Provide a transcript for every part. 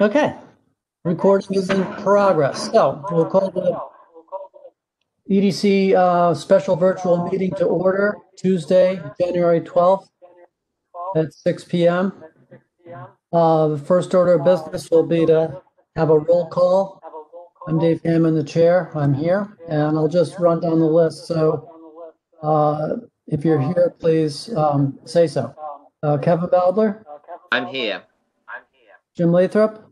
Okay, recording is in progress. So we'll call the EDC special virtual meeting to order Tuesday, January 12th at 6 p.m. The first order of business will be to have a roll call. I'm Dave Hammond, the chair. I'm here, and I'll just run down the list. So if you're here, please say so. Kevin Baldler? I'm here. Jim Lathrop?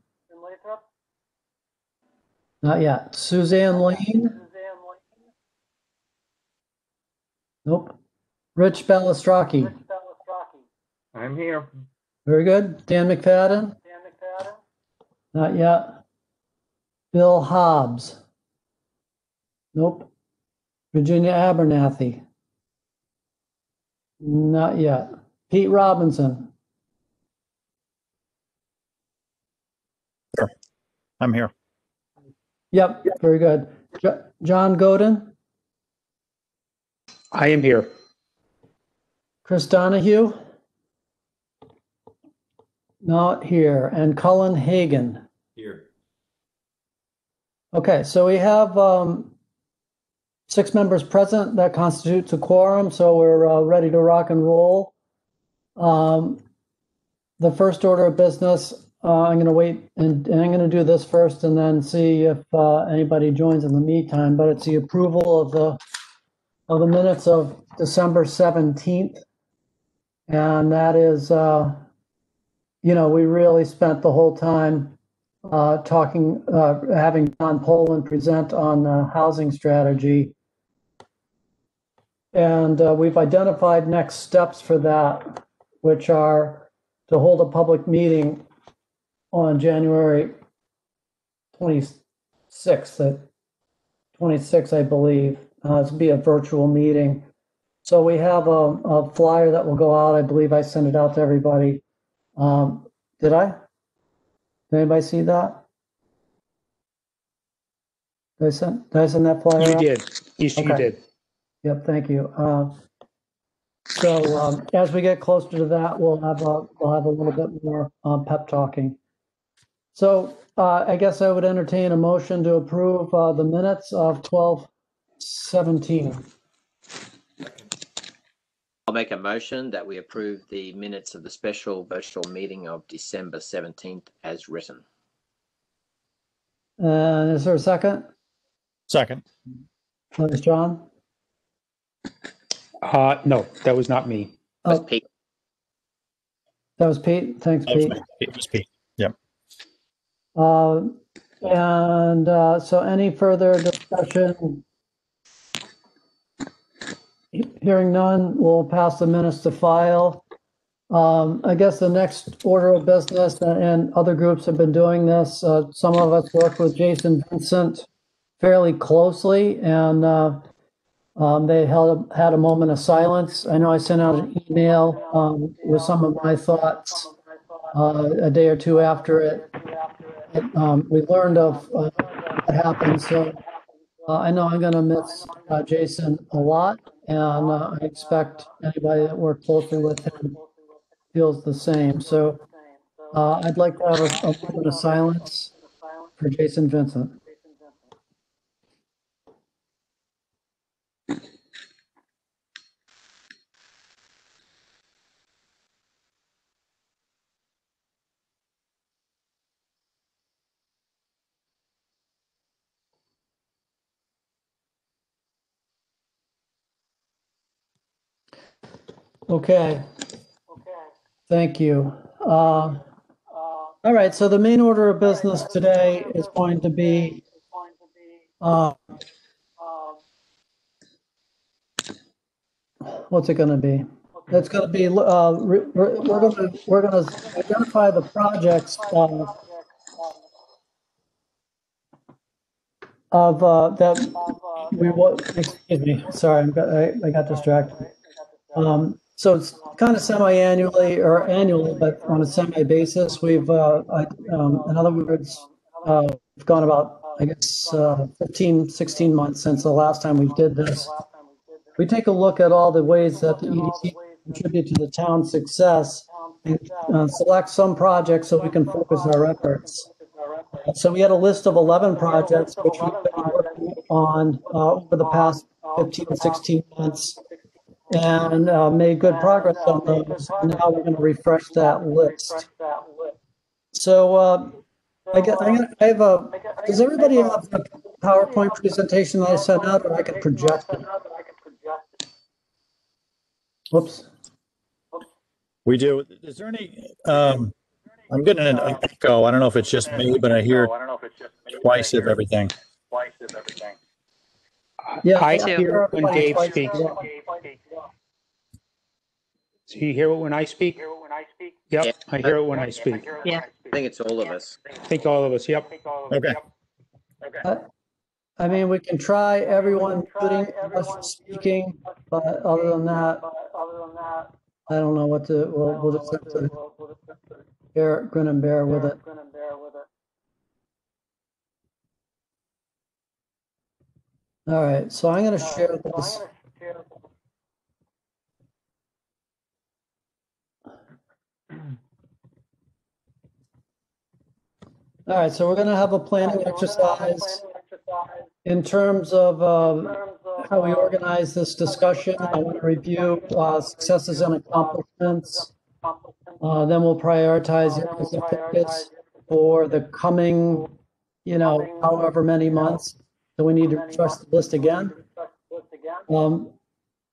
Not yet. Suzanne Lane? Nope. Rich Balistraki? I'm here. Very good. Dan McFadden? Not yet. Bill Hobbs? Nope. Virginia Abernathy? Not yet. Pete Robinson? Sure. I'm here. Yep, very good. John Godin? I am here. Chris Donahue? Not here. And Cullen Hagan? Here. Okay, so we have 6 members present. That constitutes a quorum, so we're ready to rock and roll. The first order of business, I'm going to wait and I'm going to do this first and then see if anybody joins in the meantime, but it's the approval of the minutes of December 17th. And that is, we really spent the whole time talking, having John Poland present on housing strategy. And we've identified next steps for that, which are to hold a public meeting on January 26th, I believe. It's be a virtual meeting. So we have a flyer that will go out. I believe I sent it out to everybody. Did I? Did anybody see that? Did I send that flyer You out? did. Yes, Okay. you did. Yep, thank you. So as we get closer to that, we'll have a little bit more pep talking. So I guess I would entertain a motion to approve the minutes of 12/17. I'll make a motion that we approve the minutes of the special virtual meeting of December 17th as written. Is there a second? Second. Thanks, John. No, that was not me. Was Oh, Pete. that was Pete. Thanks, Pete. It was Pete. Yep. So any further discussion? Hearing none, we'll pass the minutes to file. I guess the next order of business, and other groups have been doing this. Some of us worked with Jason Vincent fairly closely, and they had a moment of silence. I know I sent out an email with some of my thoughts a day or two after it. We learned of what happened, so I know I'm going to miss Jason a lot, and I expect anybody that worked closely with him feels the same. So I'd like to have a moment of silence for Jason Vincent. Okay. Thank you. All right. So the main order of business today is going to be what's it going to be? It's going to be we're going to identify the projects that we excuse me. Sorry, I got distracted. So it's kind of semi-annually or annually, but on a semi-basis, we've, in other words, we've gone about, I guess, 15, 16 months since the last time we did this. We take a look at all the ways that the EDC contribute to the town's success and select some projects so we can focus our efforts. So we had a list of 11 projects which we've been working on over the past 15 to 16 months and made good progress on those. Now we're going to refresh that list. So I have a, does everybody have the PowerPoint presentation that I sent out, or I can project it? Whoops. We do. Is there any, I'm getting an echo. I don't know if it's just me, but I hear twice of everything. Yeah, I I hear it when everybody Dave twice speaks. as well. Do you hear it when I speak? Yep, Yeah. I hear it when I speak. Yeah. I think it's all of us. I think all of us, yep. Okay. I mean, we can try everyone putting us speaking, but other than that, I don't know what to, we'll just have to grin and bear with it. All right, so I'm going to share this. All right, so we're going to have a planning exercise in terms of how we organize this discussion. I want to review successes and accomplishments. Then we'll prioritize areas of focus for the coming, however many months. So we need to refresh the list again.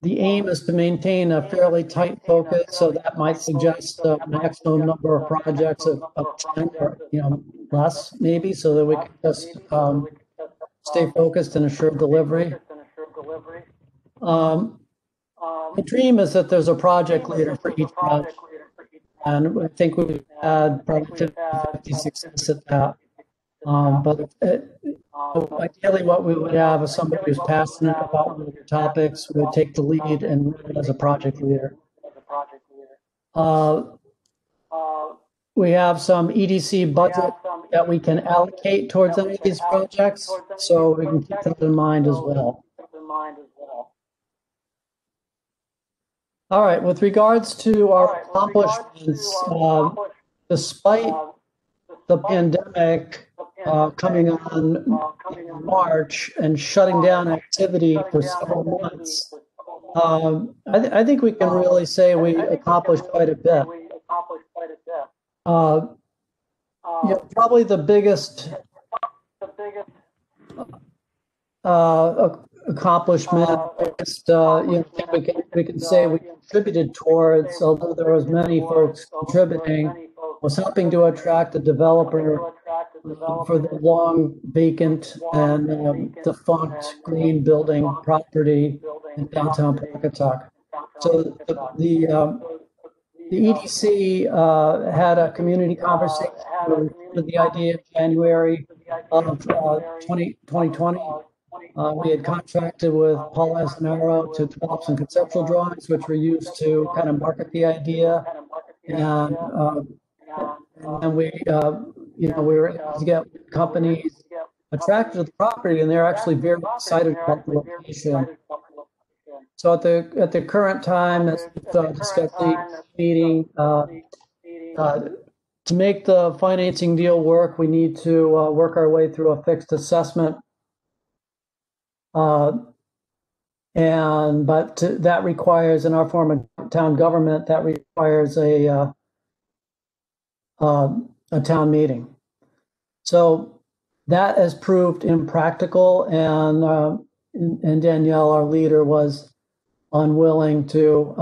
The aim is to maintain a fairly tight focus, so that might suggest a maximum number of projects of 10 or less, maybe, so that we can just stay focused and assure delivery. The dream is that there's a project leader for each project, and I think we've had probably 50 success at that. But ideally, what we would have is somebody who's passionate about one of the topics would take the lead and run it as a project leader. We have some EDC budget that we can allocate towards any of these projects, so we can keep that in mind as well. All right, with regards to our accomplishments, despite the pandemic coming on in March and shutting down activity for several months, I think we can really say we accomplished quite a bit. Probably the biggest accomplishment, we can say we contributed towards, although there was many folks contributing, was helping to attract a developer for the long vacant and defunct green building property in downtown Pawcatuck. So the EDC had a community conversation with the idea of January of 2020. We had contracted with Paul Asanaro to develop some conceptual drawings, which were used to kind of market the idea. And we, we were able to get companies attracted to the property, and they're actually very excited about the location. So at the current time, as we've discussed the meeting, to make the financing deal work, we need to work our way through a fixed assessment. That requires, in our form of town government, that requires a town meeting. So that has proved impractical, and Danielle, our leader, was unwilling to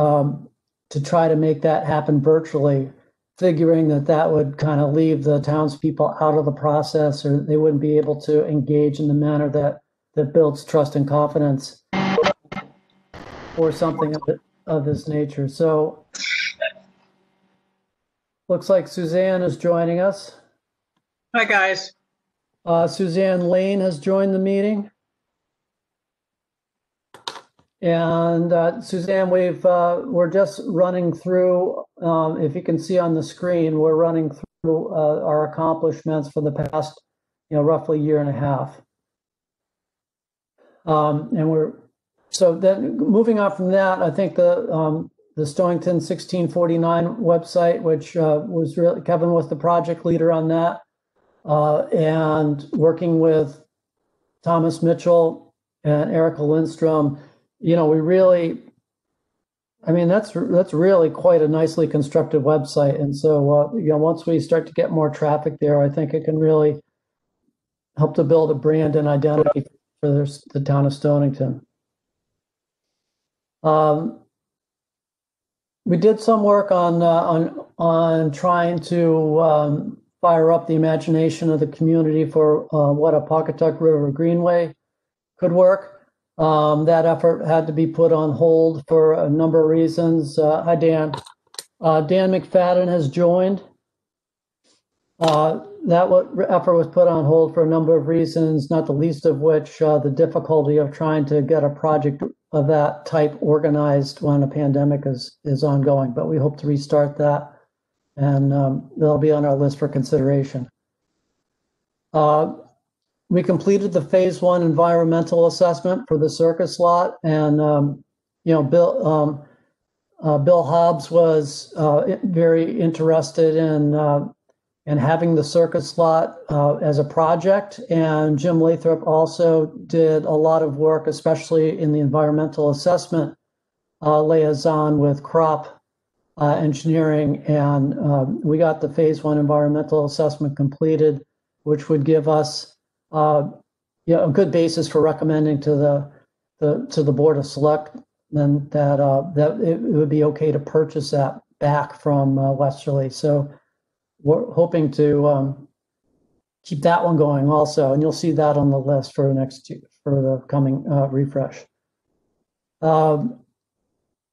try to make that happen virtually, figuring that would kind of leave the townspeople out of the process, or they wouldn't be able to engage in the manner that builds trust and confidence or something of this nature. So looks like Suzanne is joining us. Hi, guys. Suzanne Lane has joined the meeting. And Suzanne, we're just running through, if you can see on the screen, we're running through our accomplishments for the past, roughly year and a half. So then moving on from that, I think the Stonington 1649 website, which was really, Kevin was the project leader on that. and working with Thomas Mitchell and Erica Lindstrom, we really, that's really quite a nicely constructed website. And so, once we start to get more traffic there, I think it can really help to build a brand and identity for the town of Stonington. We did some work on trying to fire up the imagination of the community for what a Pawcatuck River Greenway could work. That effort had to be put on hold for a number of reasons. Hi, Dan. Dan McFadden has joined. That effort was put on hold for a number of reasons, not the least of which the difficulty of trying to get a project of that type organized when a pandemic is ongoing. But we hope to restart that, and they'll be on our list for consideration. We completed the phase 1 environmental assessment for the circus lot, and Bill Hobbs was very interested in having the circus lot as a project, and Jim Lathrop also did a lot of work, especially in the environmental assessment liaison with crop engineering, and we got the phase 1 environmental assessment completed, which would give us a good basis for recommending to the Board of Selectmen that it would be okay to purchase that back from Westerly. So we're hoping to keep that one going also, and you'll see that on the list for the coming refresh.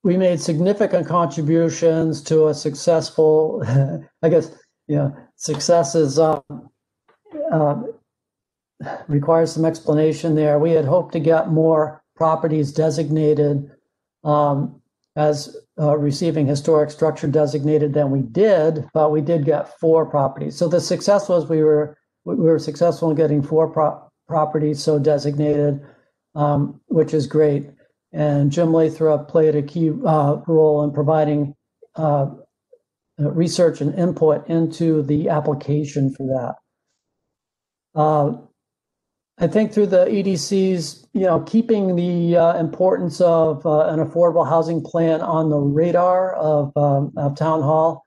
We made significant contributions to a successful, success is requires some explanation there. We had hoped to get more properties designated as receiving historic structure designated than we did, but we did get 4 properties. So the success was we were successful in getting 4 properties so designated, which is great. And Jim Lathrop played a key role in providing research and input into the application for that. I think through the EDCs, keeping the importance of an affordable housing plan on the radar of Town Hall.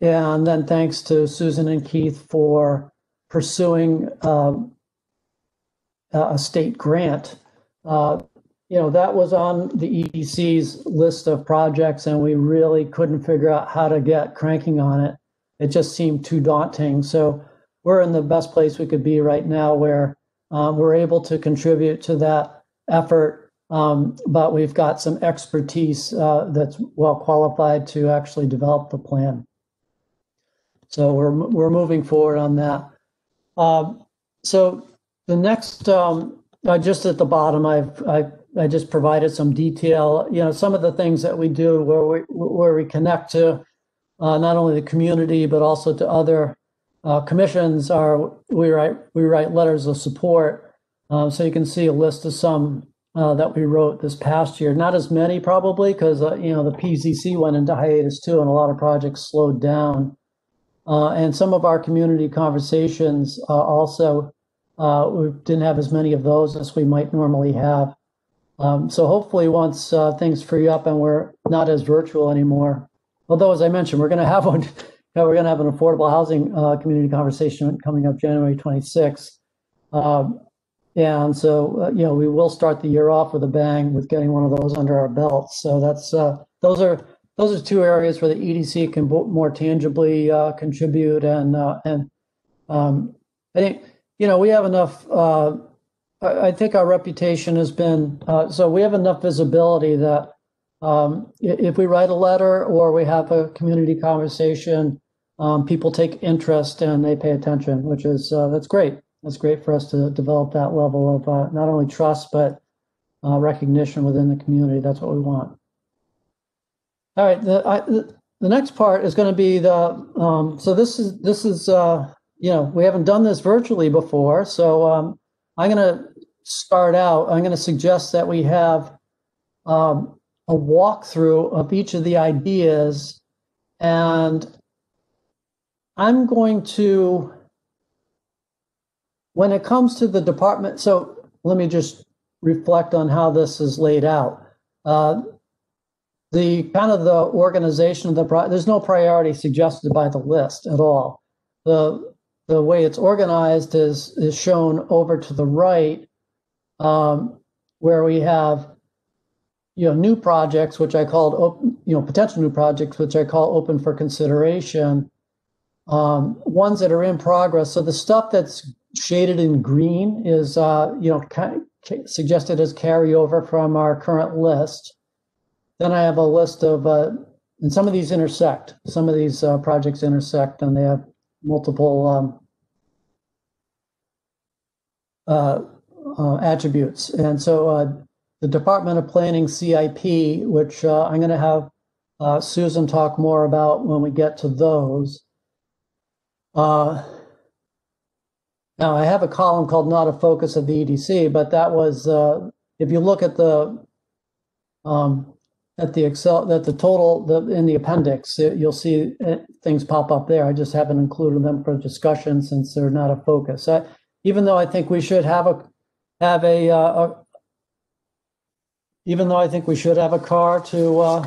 And then thanks to Susan and Keith for pursuing a state grant. That was on the EDC's list of projects, and we really couldn't figure out how to get cranking on it. It just seemed too daunting. So we're in the best place we could be right now, where we're able to contribute to that effort, but we've got some expertise that's well qualified to actually develop the plan. So we're moving forward on that. So the next, just at the bottom, I just provided some detail. Some of the things that we do where we connect to not only the community but also to other commissions we write letters of support. So you can see a list of some that we wrote this past year. Not as many probably because the PZC went into hiatus too, and a lot of projects slowed down. And some of our community conversations also we didn't have as many of those as we might normally have. So hopefully once things free up and we're not as virtual anymore, although as I mentioned, we're going to have one. We're going to have an affordable housing community conversation coming up January 26th. And so, we will start the year off with a bang with getting one of those under our belts. So that's those are 2 areas where the EDC can more tangibly contribute. And I think, we have enough, I think our reputation has been, so we have enough visibility that if we write a letter or we have a community conversation, people take interest and they pay attention, which is, that's great. That's great for us to develop that level of not only trust, but recognition within the community. That's what we want. All right, the next part is going to be so this is we haven't done this virtually before. So I'm going to start out, I'm going to suggest that we have a walkthrough of each of the ideas, and I'm going to, when it comes to the department, so let me just reflect on how this is laid out. The kind of the organization of the there's no priority suggested by the list at all. The way it's organized is shown over to the right, where we have new projects, which I called potential new projects, which I call open for consideration. Ones that are in progress. So the stuff that's shaded in green is suggested as carryover from our current list. Then I have a list of, and some of these intersect. Some of these projects intersect, and they have multiple attributes. And so the Department of Planning CIP, which I'm going to have Susan talk more about when we get to those. Now I have a column called "Not a Focus of the EDC," but that was if you look at the Excel, that the total in the appendix, you'll see things pop up there. I just haven't included them for discussion since they're not a focus. Even though I think we should have a car to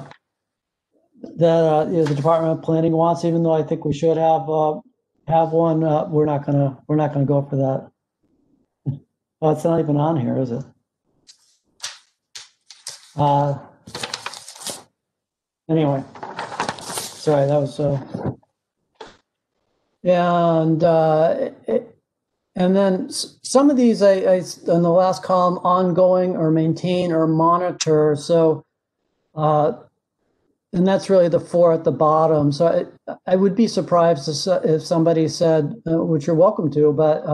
that the Department of Planning wants. Even though I think we should have one, we're not gonna go for that. Oh, it's not even on here, is it? Anyway, sorry, that was and then some of these I in the last column, ongoing or maintain or monitor. So and that's really the 4 at the bottom. So I would be surprised if somebody said, which you're welcome to, but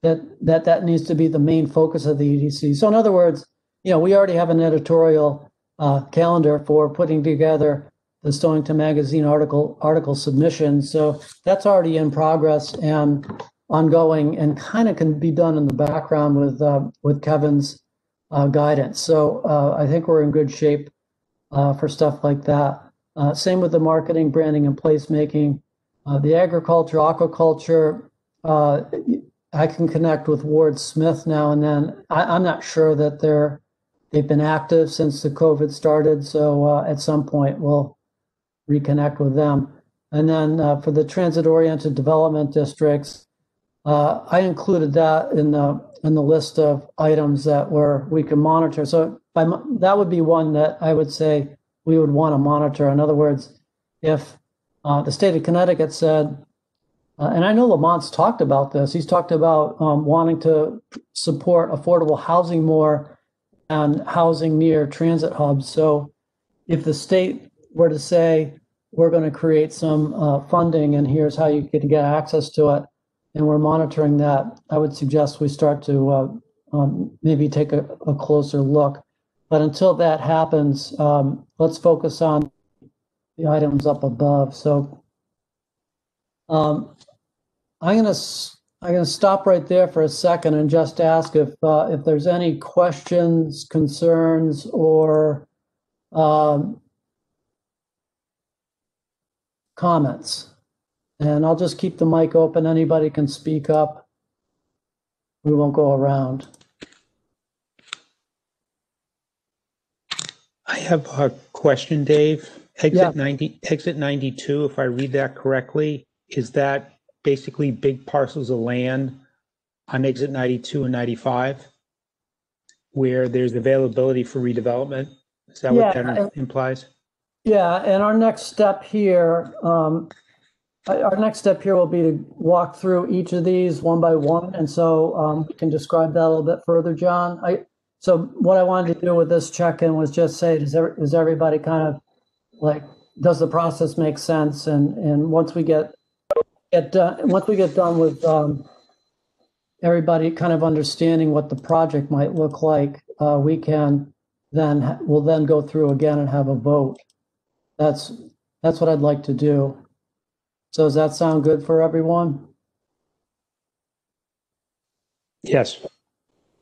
that needs to be the main focus of the EDC. So in other words, we already have an editorial calendar for putting together the Stonington Magazine article submission. So that's already in progress and ongoing, and kind of can be done in the background with Kevin's guidance. So I think we're in good shape for stuff like that. Same with the marketing, branding, and placemaking. The agriculture, aquaculture, I can connect with Ward Smith now and then. I'm not sure that they've been active since the COVID started, so at some point we'll reconnect with them. And then for the transit-oriented development districts, I included that in the list of items that we can monitor. So that would be one that I would say we would want to monitor. In other words, if the state of Connecticut said, and I know Lamont's talked about this, he's talked about wanting to support affordable housing more and housing near transit hubs. So if the state were to say, we're going to create some funding and here's how you can get access to it, and we're monitoring that, I would suggest we start to maybe take a closer look. But until that happens, let's focus on the items up above. So I'm gonna stop right there for a second and just ask if there's any questions, concerns, or comments. And I'll just keep the mic open. Anybody can speak up. We won't go around. I have a question, Dave. Yeah. Exit 92, if I read that correctly, is that basically big parcels of land on exit 92 and 95 where there's availability for redevelopment? Is that what that implies? Yeah, and our next step here, will be to walk through each of these one by one, and so we can describe that a little bit further, John. So what I wanted to do with this check-in was just say, does everybody kind of like, does the process make sense? And once we get done with everybody kind of understanding what the project might look like, we'll then go through again and have a vote. That's what I'd like to do. So does that sound good for everyone? Yes.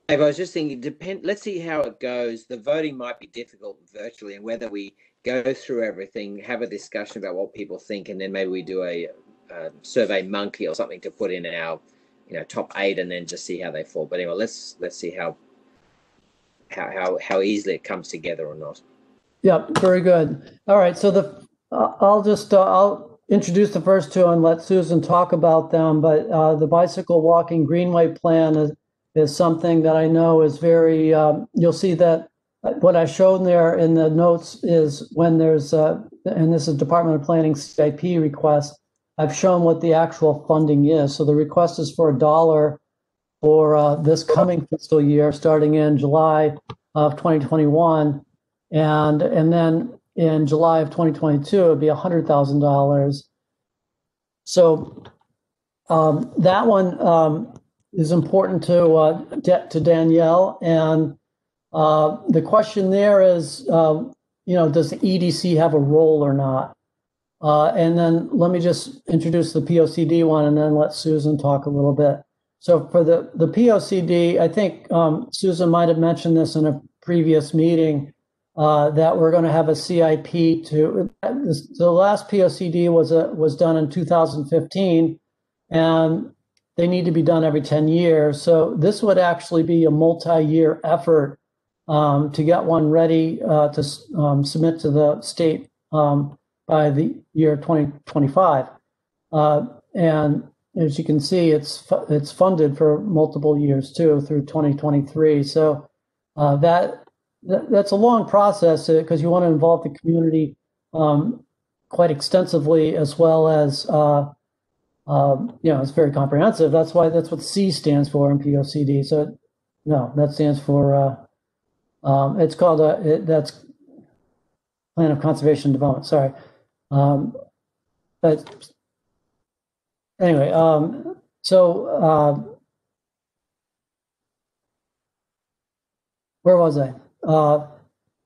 I was just thinking, let's see how it goes. The voting might be difficult virtually, and whether we go through everything, have a discussion about what people think, and then maybe we do a Survey Monkey or something to put in our, top 8 and then just see how they fall. But anyway, let's see how easily it comes together or not. Yeah, very good. All right, so I'll introduce the first two and let Susan talk about them. But the bicycle walking Greenway plan is something that I know is very. You'll see that what I showed there in the notes is when there's and this is Department of Planning CIP request. I've shown what the actual funding is. So the request is for $1 for this coming fiscal year, starting in July of 2021. And then in July of 2022, it would be $100,000. So that one is important to Danielle. And the question there is, does the EDC have a role or not? And then let me just introduce the POCD one and then let Susan talk a little bit. So for the POCD, I think Susan might have mentioned this in a previous meeting, that we're going to have a CIP to, the last POCD was done in 2015, and they need to be done every 10 years. So this would actually be a multi-year effort to get one ready to submit to the state by the year 2025. And as you can see, it's funded for multiple years too, through 2023. So that's a long process because you want to involve the community quite extensively, as well as it's very comprehensive. That's what C stands for in POCD. So no, that stands for it's called that's Plan of Conservation Development. Sorry, but anyway, where was I?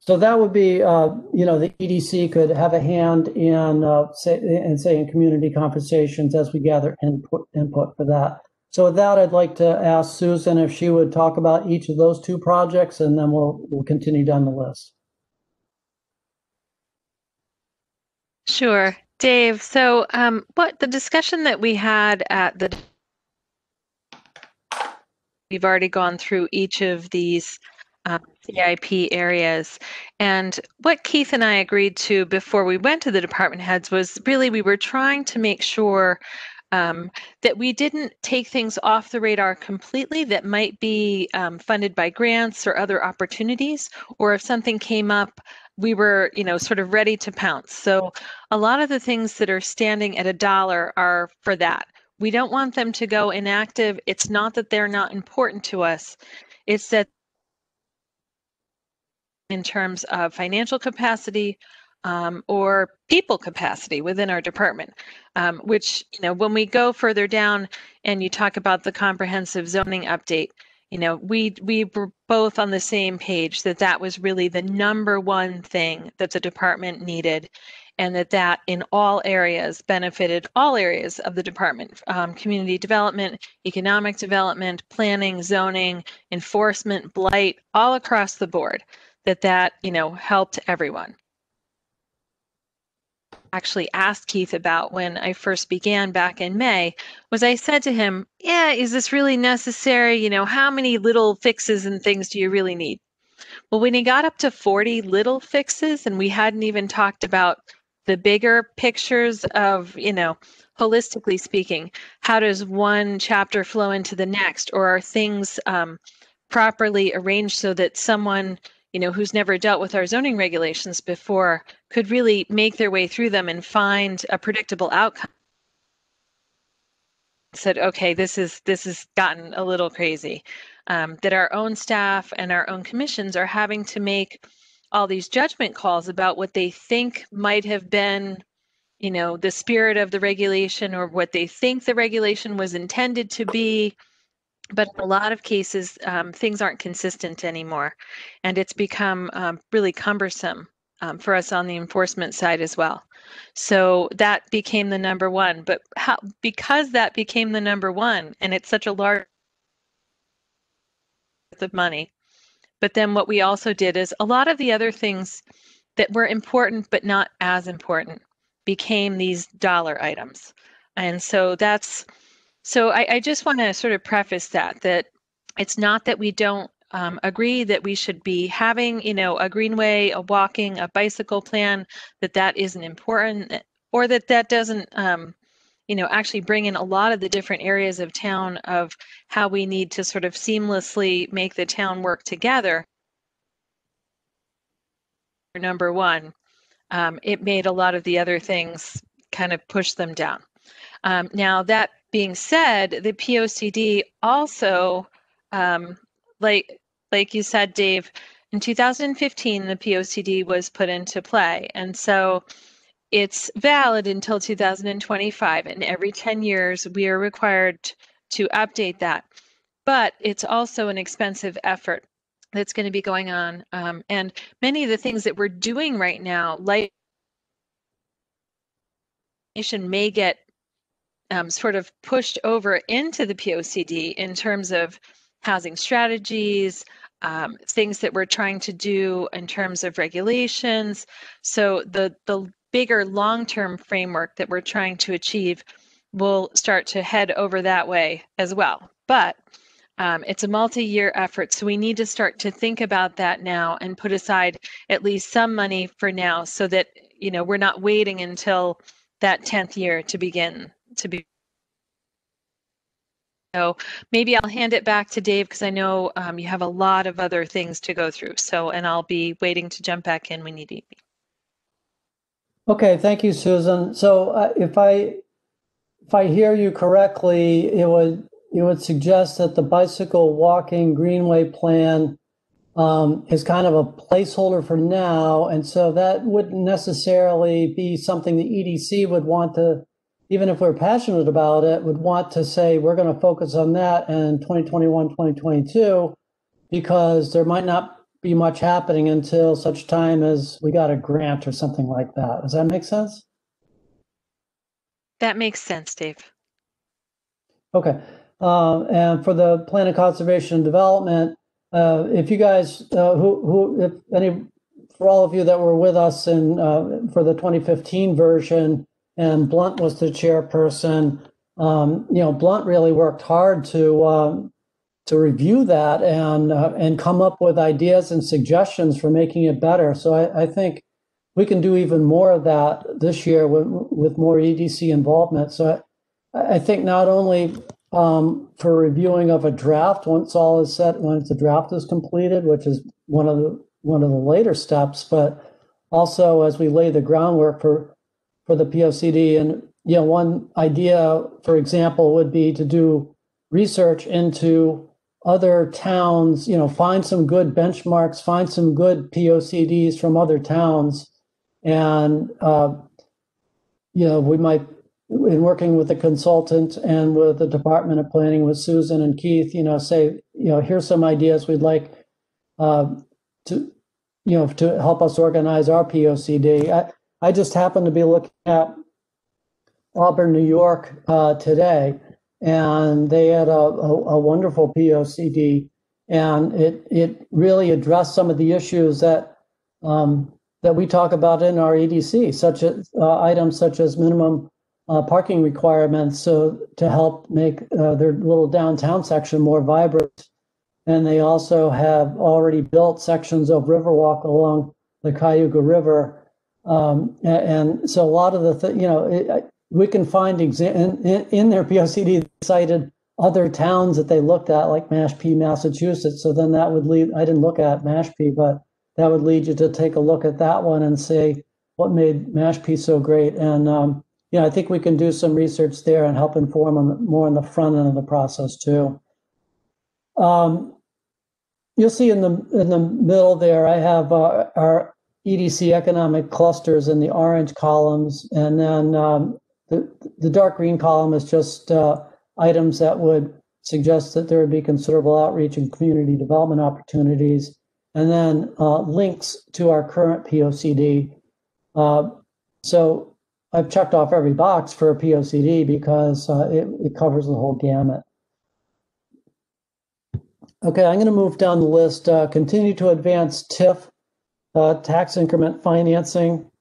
So that would be, the EDC could have a hand in, say in community conversations as we gather input for that. So with that, I'd like to ask Susan if she would talk about each of those two projects, and then we'll continue down the list. Sure, Dave. So what the discussion that we had at we've already gone through each of these CIP areas. And what Keith and I agreed to before we went to the department heads was really we were trying to make sure that we didn't take things off the radar completely that might be funded by grants or other opportunities, or if something came up, we were, sort of ready to pounce. So a lot of the things that are standing at $1 are for that. We don't want them to go inactive. It's not that they're not important to us. It's that in terms of financial capacity or people capacity within our department, which, when we go further down and you talk about the comprehensive zoning update, we were both on the same page that was really the number one thing that the department needed, and that in all areas benefited all areas of the department, community development, economic development, planning, zoning, enforcement, blight, all across the board, that helped everyone. Actually asked Keith about when I first began back in May, was I said to him, yeah, is this really necessary? How many little fixes and things do you really need? Well, when he got up to 40 little fixes, and we hadn't even talked about the bigger pictures of, holistically speaking, how does one chapter flow into the next, or are things properly arranged so that someone who's never dealt with our zoning regulations before could really make their way through them and find a predictable outcome. Said, okay, this has gotten a little crazy. That our own staff and our own commissions are having to make all these judgment calls about what they think might have been, the spirit of the regulation, or what they think the regulation was intended to be. But in a lot of cases, things aren't consistent anymore, and it's become really cumbersome for us on the enforcement side as well. So that became the number one. But because that became the number one, and it's such a large of money, but then what we also did is a lot of the other things that were important but not as important became these dollar items. And so I just want to sort of preface that it's not that we don't agree that we should be having, a greenway, a walking, a bicycle plan, that isn't important, or that doesn't, actually bring in a lot of the different areas of town of how we need to sort of seamlessly make the town work together. Number one, it made a lot of the other things kind of push them down. Now, that being said, the POCD also, like you said, Dave, in 2015, the POCD was put into play. And so it's valid until 2025. And every 10 years, we are required to update that. But it's also an expensive effort that's going to be going on. And many of the things that we're doing right now, like may get sort of pushed over into the POCD in terms of housing strategies, things that we're trying to do in terms of regulations. So the bigger long-term framework that we're trying to achieve will start to head over that way as well. But it's a multi-year effort, so we need to start to think about that now and put aside at least some money for now so that, we're not waiting until that 10th year to begin to be. So maybe I'll hand it back to Dave because I know you have a lot of other things to go through. And I'll be waiting to jump back in when you need me. Okay, thank you, Susan. So if I hear you correctly, it would suggest that the bicycle walking greenway plan is kind of a placeholder for now, and so that wouldn't necessarily be something the EDC would want to, even if we're passionate about it, would want to say we're going to focus on that in 2021, 2022, because there might not be much happening until such time as we got a grant or something like that. Does that make sense? That makes sense, Dave. Okay. And for the plan of conservation and development, if you guys, for all of you that were with us for the 2015 version, and Blunt was the chairperson, Blunt really worked hard to review that and come up with ideas and suggestions for making it better. So I think we can do even more of that this year with more EDC involvement. So I think not only for reviewing of a draft once all is set, once the draft is completed, which is one of the later steps, but also as we lay the groundwork for the POCD. And one idea, for example, would be to do research into other towns, find some good benchmarks, find some good POCDs from other towns, and we might, in working with the consultant and with the Department of Planning with Susan and Keith, say, here's some ideas we'd like to help us organize our POCD. I just happened to be looking at Auburn, New York today, and they had a wonderful POCD, and it really addressed some of the issues that we talk about in our EDC, such as items such as minimum parking requirements, so to help make their little downtown section more vibrant. And they also have already built sections of Riverwalk along the Cayuga River. And so a lot of we can find in their POCD cited other towns that they looked at, like Mashpee, Massachusetts. So then that would lead, I didn't look at Mashpee, but that would lead you to take a look at that one and say what made Mashpee so great. And I think we can do some research there and help inform them more on the front end of the process too. You'll see in the middle there, I have our EDC economic clusters in the orange columns, and then the dark green column is just items that would suggest that there would be considerable outreach and community development opportunities, and then links to our current POCD. So I've checked off every box for a POCD because it covers the whole gamut. Okay, I'm going to move down the list. Continue to advance TIF, tax increment financing.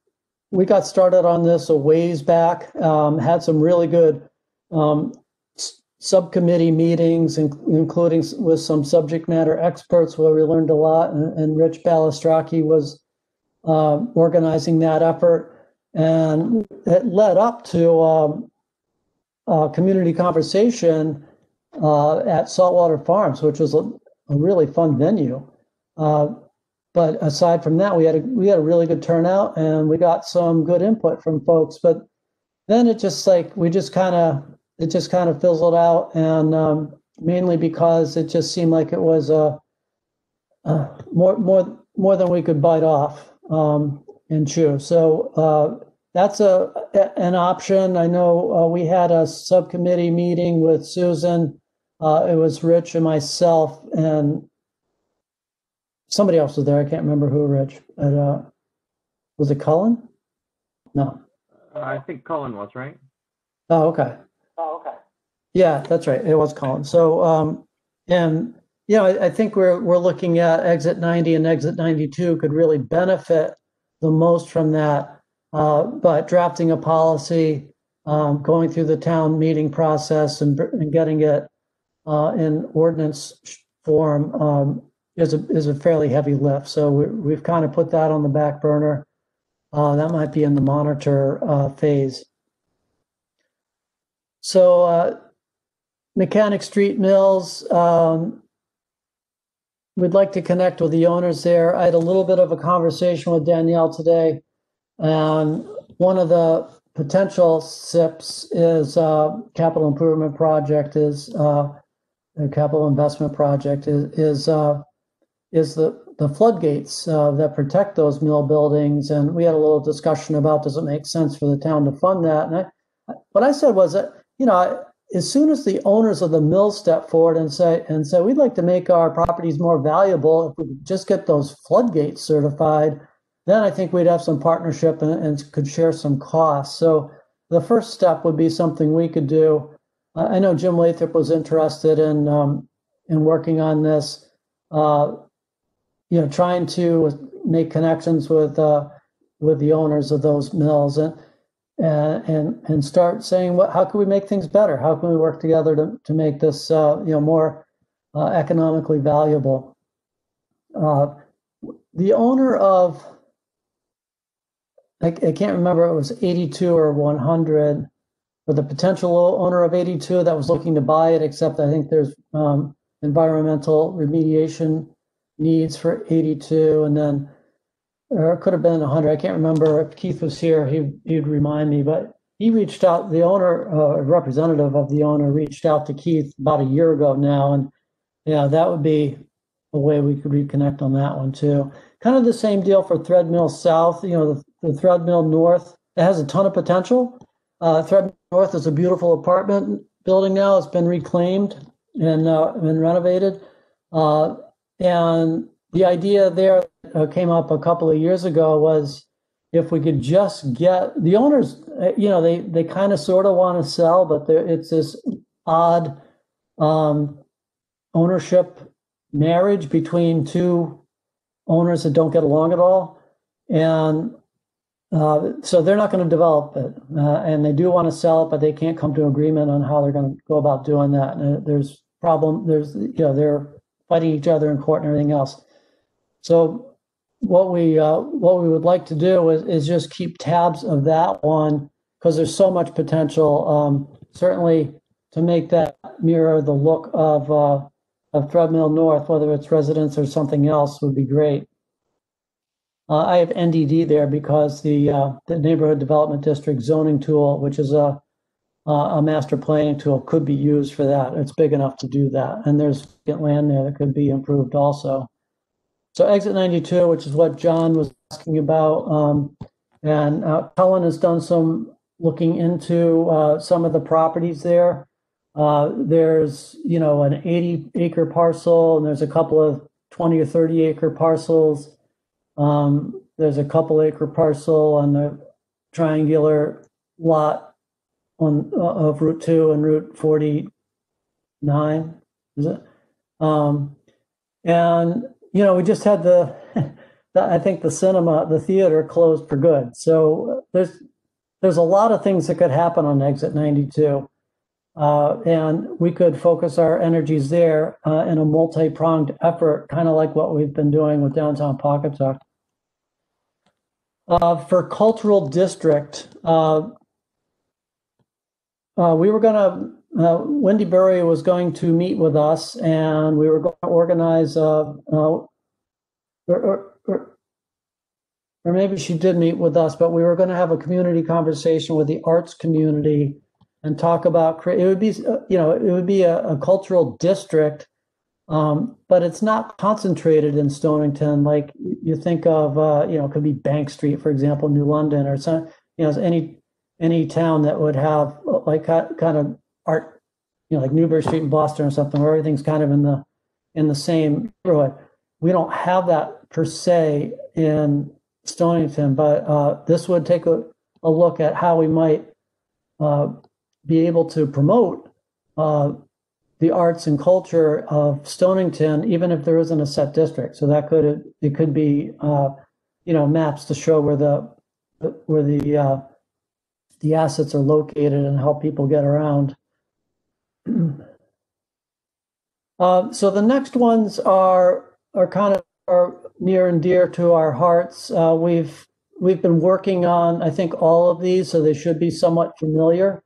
We got started on this a ways back, had some really good subcommittee meetings, including with some subject matter experts, where we learned a lot. And Rich Balistraki was organizing that effort. And it led up to a community conversation at Saltwater Farms, which was a really fun venue. But aside from that, we had a really good turnout, and we got some good input from folks. But then it just kind of fizzled out, and mainly because it just seemed like it was more than we could bite off and chew. So that's an option. I know we had a subcommittee meeting with Susan. It was Rich and myself, and somebody else was there. I can't remember who, Rich. But, was it Cullen? No. I think Cullen was, right? Oh, okay. Yeah, that's right. It was Cullen. So, and I think we're looking at Exit 90 and Exit 92 could really benefit the most from that. But drafting a policy, going through the town meeting process, and getting it in ordinance form is a fairly heavy lift. So we've kind of put that on the back burner. That might be in the monitor phase. So Mechanic Street Mills, we'd like to connect with the owners there. I had a little bit of a conversation with Danielle today, and one of the potential SIPs is capital improvement project is a capital investment project is the floodgates that protect those mill buildings. And we had a little discussion about, does it make sense for the town to fund that? And what I said was that, as soon as the owners of the mill step forward and say, we'd like to make our properties more valuable, if we could just get those floodgates certified, then I think we'd have some partnership and could share some costs. So the first step would be something we could do. I know Jim Lathrop was interested in working on this, trying to make connections with the owners of those mills and start saying, how can we make things better? How can we work together to make this more economically valuable? The owner of, I can't remember, it was 82 or 100, but the potential owner of 82 that was looking to buy it, except I think there's environmental remediation needs for 82, and then, or it could have been 100. I can't remember. If Keith was here, he'd remind me, but he reached out, the owner, representative of the owner reached out to Keith about a year ago now. And yeah, that would be a way we could reconnect on that one too. Kind of the same deal for Thread Mill South, the Thread Mill North. It has a ton of potential. Thread Mill North is a beautiful apartment building now. It's been reclaimed and been renovated. And the idea there came up a couple of years ago was, if we could just get the owners, they kind of sort of want to sell, but it's this odd ownership marriage between two owners that don't get along at all. And so they're not going to develop it. And they do want to sell it, but they can't come to an agreement on how they're going to go about doing that. And there's they're fighting each other in court and everything else. So what we would like to do is just keep tabs of that one, because there's so much potential. Certainly to make that mirror the look of Thread Mill North, whether it's residence or something else, would be great. I have NDD there because the Neighborhood Development District zoning tool, which is a master planning tool, could be used for that. It's big enough to do that, and there's land there that could be improved also. So Exit 92, which is what John was asking about, and Cullen has done some looking into some of the properties there. There's an 80-acre parcel, and there's a couple of 20 or 30-acre parcels. There's a couple acre parcel on the triangular lot of Route 2 and Route 49, is it? And we just had I think the theater closed for good. So there's a lot of things that could happen on Exit 92. And we could focus our energies there in a multi-pronged effort, kind of like what we've been doing with downtown Pawcatuck. For cultural district, we were going to, Wendy Burry was going to meet with us, and we were going to organize, or maybe she did meet with us, but we were going to have a community conversation with the arts community and talk about, it would be, it would be a cultural district, but it's not concentrated in Stonington. Like you think of, it could be Bank Street, for example, New London, or some, any town that would have like kind of art, like Newbury Street in Boston or something, where everything's kind of in the same neighborhood. We don't have that per se in Stonington, but this would take a look at how we might be able to promote the arts and culture of Stonington, even if there isn't a set district. So that it could be maps to show where the assets are located and help people get around. So the next ones are kind of near and dear to our hearts. We've been working on, I think, all of these, so they should be somewhat familiar.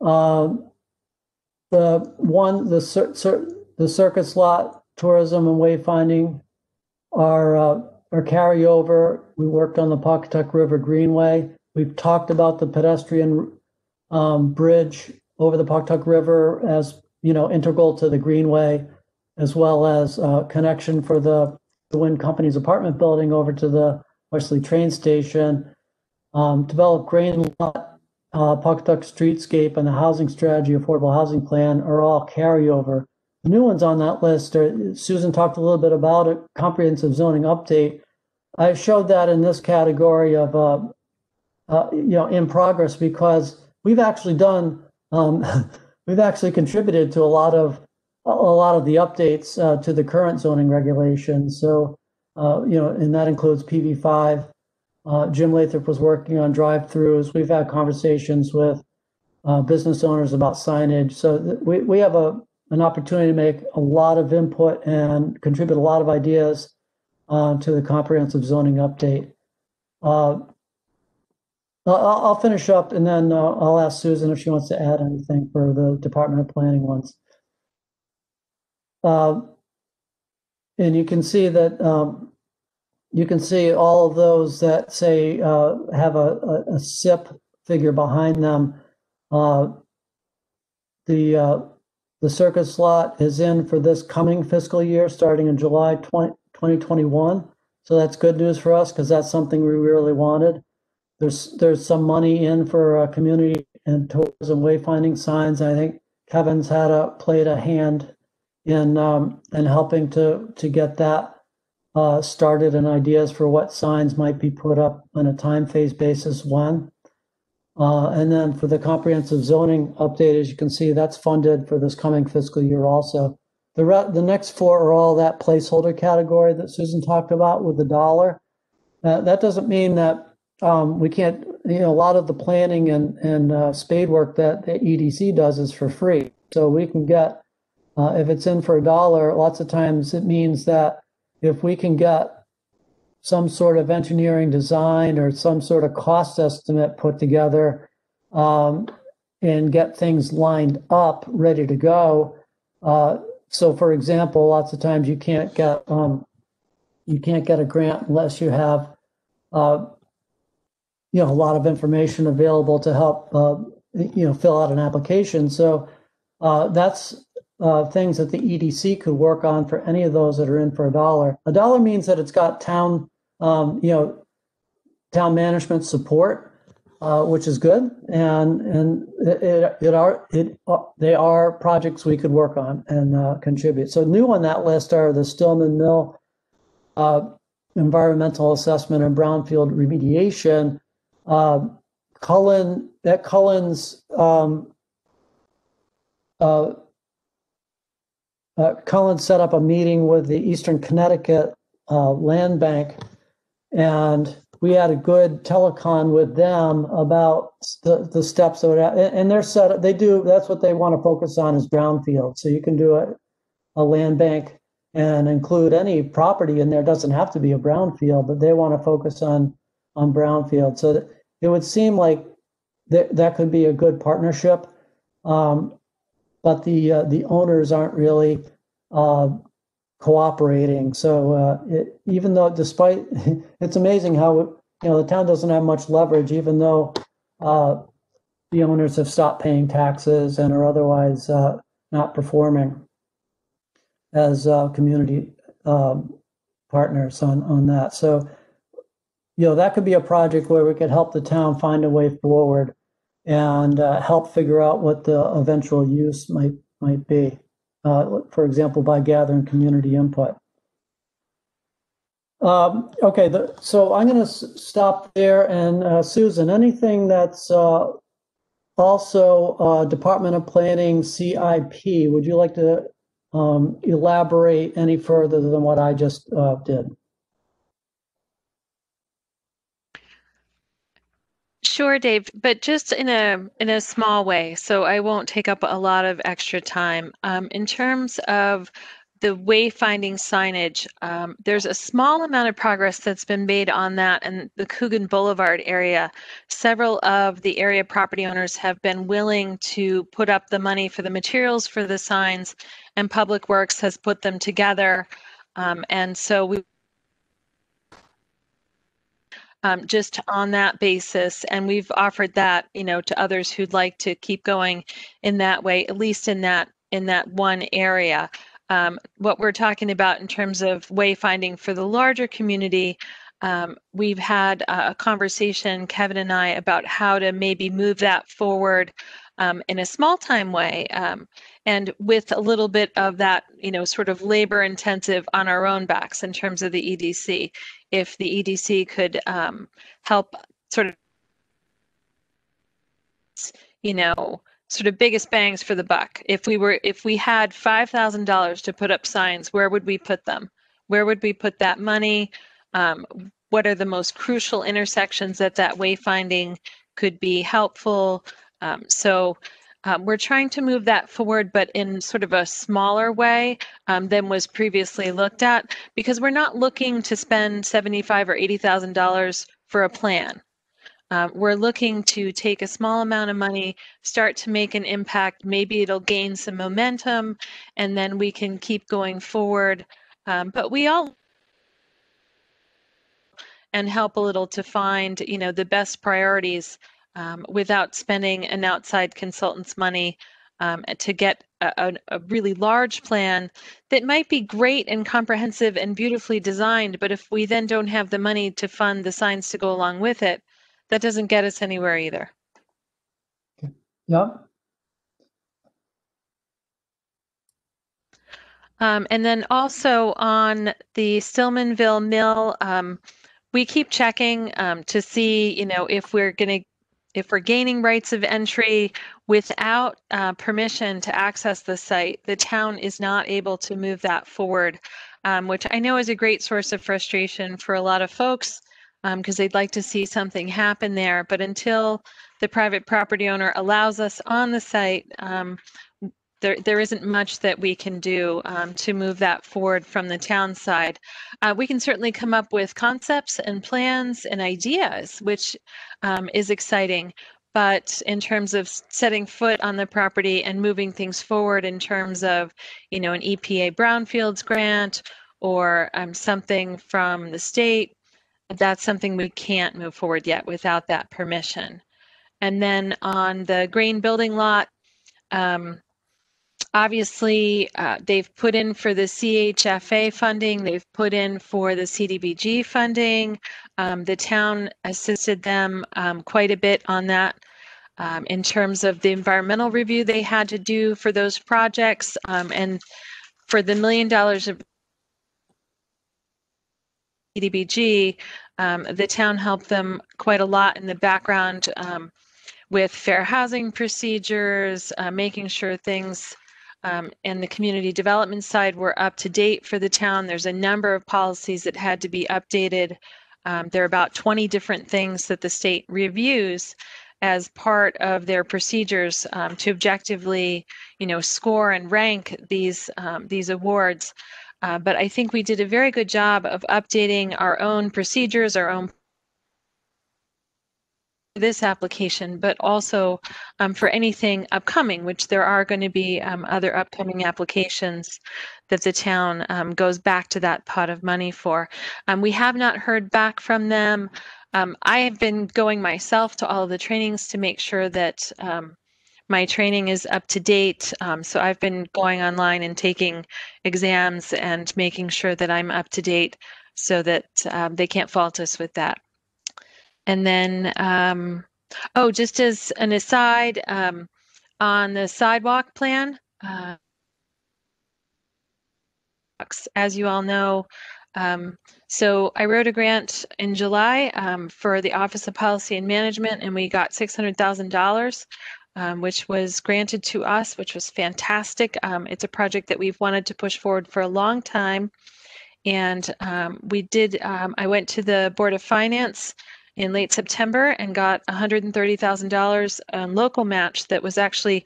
The circus lot, tourism and wayfinding are carryover. We worked on the Pawcatuck River Greenway. We've talked about the pedestrian bridge over the Pawcatuck River as integral to the Greenway, as well as connection for the Wind Company's apartment building over to the Wesley train station. Develop grain lot, Pawcatuck streetscape, and the housing strategy, affordable housing plan are all carryover. The new ones on that list are, Susan talked a little bit about it, comprehensive zoning update. I showed that in this category of in progress, because we've actually done, we've actually contributed to a lot of the updates to the current zoning regulations. So, and that includes PV5. Jim Lathrop was working on drive-throughs. We've had conversations with business owners about signage. So we have an opportunity to make a lot of input and contribute a lot of ideas to the comprehensive zoning update. I'll finish up, and then I'll ask Susan if she wants to add anything for the Department of Planning ones. And you can see that all of those that say have a SIP figure behind them. The circus lot is in for this coming fiscal year, starting in July 2021. So that's good news for us, because that's something we really wanted. There's some money in for community and tourism wayfinding signs. I think Kevin's played a hand in helping to get that started, and ideas for what signs might be put up on a time phase basis when. And then for the comprehensive zoning update, as you can see, that's funded for this coming fiscal year also. The next four are all that placeholder category that Susan talked about with the dollar. That doesn't mean that we can't, a lot of the planning and spade work that the EDC does is for free. So we can get, if it's in for $1, lots of times it means that if we can get some sort of engineering design or some sort of cost estimate put together and get things lined up, ready to go. So for example, lots of times you can't get a grant unless you have a lot of information available to help fill out an application. So that's things that the EDC could work on for any of those that are in for $1. $1 means that it's got town management support, which is good, and they are projects we could work on and contribute. So new on that list are the Stillman Mill environmental assessment and brownfield remediation. Cullen set up a meeting with the Eastern Connecticut Land Bank, and we had a good telecon with them about the steps that would and they're set up. That's what they want to focus on is brownfield. So you can do a land bank and include any property in there. It doesn't have to be a brownfield, but they want to focus on brownfield. So it would seem like that could be a good partnership. But the owners aren't really cooperating. So even though, despite, it's amazing how the town doesn't have much leverage, even though the owners have stopped paying taxes and are otherwise not performing as community partners on that. So that could be a project where we could help the town find a way forward and help figure out what the eventual use might be. For example, by gathering community input. Okay, so I'm going to stop there. And Susan, anything that's also Department of Planning CIP, would you like to elaborate any further than what I just did? Sure, Dave, but just in a small way, so I won't take up a lot of extra time. In terms of the wayfinding signage, there's a small amount of progress that's been made on that in the Coogan Boulevard area. Several of the area property owners have been willing to put up the money for the materials for the signs, and Public Works has put them together. And so we just on that basis, and we've offered that, to others who'd like to keep going in that way, at least in that one area. What we're talking about in terms of wayfinding for the larger community, we've had a conversation, Kevin and I, about how to maybe move that forward in a small time way, and with a little bit of that, sort of labor intensive on our own backs in terms of the EDC. If the EDC could help sort of, sort of biggest bangs for the buck. If we had $5,000 to put up signs, where would we put them? Where would we put that money? What are the most crucial intersections that wayfinding could be helpful? So we're trying to move that forward, but in sort of a smaller way than was previously looked at, because we're not looking to spend $75,000 or $80,000 for a plan. We're looking to take a small amount of money, start to make an impact. Maybe it'll gain some momentum, and then we can keep going forward. But we all and help a little to find, the best priorities without spending an outside consultant's money to get a really large plan that might be great and comprehensive and beautifully designed, but if we then don't have the money to fund the signs to go along with it, that doesn't get us anywhere either. Yep. And then also on the Stillmanville Mill, we keep checking to see, if we're gaining rights of entry without permission to access the site. The town is not able to move that forward, which I know is a great source of frustration for a lot of folks because they'd like to see something happen there. But until the private property owner allows us on the site, there isn't much that we can do to move that forward from the town side. We can certainly come up with concepts and plans and ideas, which is exciting. But in terms of setting foot on the property and moving things forward in terms of, an EPA Brownfields grant or something from the state, that's something we can't move forward yet without that permission. And then on the grain building lot, obviously, they've put in for the CHFA funding, they've put in for the CDBG funding. The town assisted them quite a bit on that in terms of the environmental review they had to do for those projects. And for the $1 million of CDBG, the town helped them quite a lot in the background with fair housing procedures, making sure things and the community development side were up to date for the town. There's a number of policies that had to be updated There are about 20 different things that the state reviews as part of their procedures to objectively, score and rank these awards. But I think we did a very good job of updating our own procedures, our own this application, but also for anything upcoming, which there are going to be other upcoming applications that the town goes back to that pot of money for. We have not heard back from them. I have been going myself to all of the trainings to make sure that my training is up to date. So I've been going online and taking exams and making sure that I'm up to date so that they can't fault us with that. And then, just as an aside, on the sidewalk plan, as you all know, so I wrote a grant in July for the Office of Policy and Management, and we got $600,000, which was granted to us, which was fantastic. It's a project that we've wanted to push forward for a long time. And we did, I went to the Board of Finance in late September and got $130,000 local match that was actually,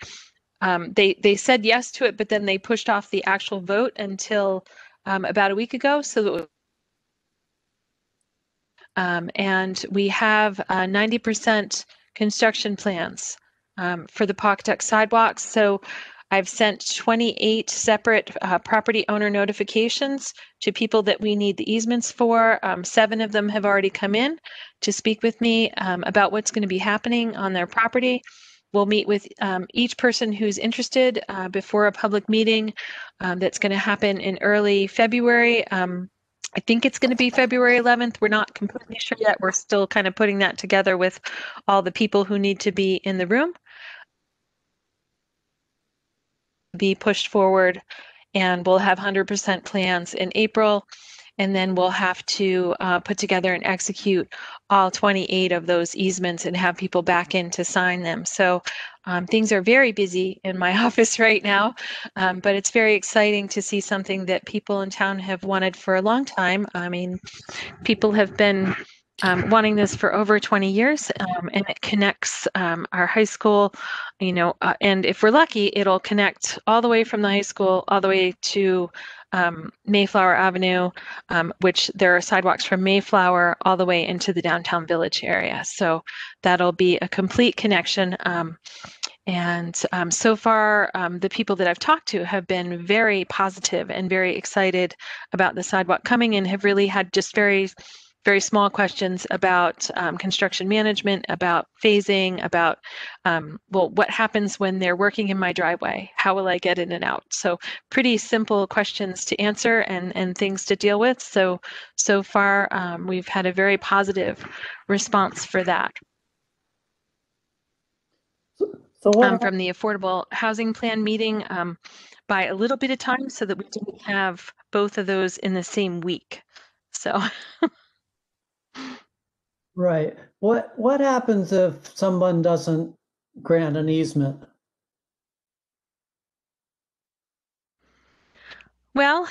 they said yes to it, but then they pushed off the actual vote until about a week ago. So and we have 90% construction plans for the Pawcatuck sidewalks. So I've sent 28 separate property owner notifications to people that we need the easements for. 7 of them have already come in to speak with me about what's going to be happening on their property. We'll meet with each person who's interested before a public meeting that's going to happen in early February. I think it's going to be February 11th. We're not completely sure yet. We're still kind of putting that together with all the people who need to be in the room. Be pushed forward, and we'll have 100% plans in April, and then we'll have to put together and execute all 28 of those easements and have people back in to sign them. So things are very busy in my office right now, but it's very exciting to see something that people in town have wanted for a long time. I mean, people have been wanting this for over 20 years, and it connects our high school, and if we're lucky, it'll connect all the way from the high school all the way to Mayflower Avenue, which there are sidewalks from Mayflower all the way into the downtown village area. So that'll be a complete connection. And so far, the people that I've talked to have been very positive and very excited about the sidewalk coming, and have really had just very small questions about construction management, about phasing, about, what happens when they're working in my driveway? How will I get in and out? So pretty simple questions to answer and things to deal with. So far, we've had a very positive response for that. So what, From the Affordable Housing Plan meeting by a little bit of time, so that we didn't have both of those in the same week. So. right. What happens if someone doesn't grant an easement? Well,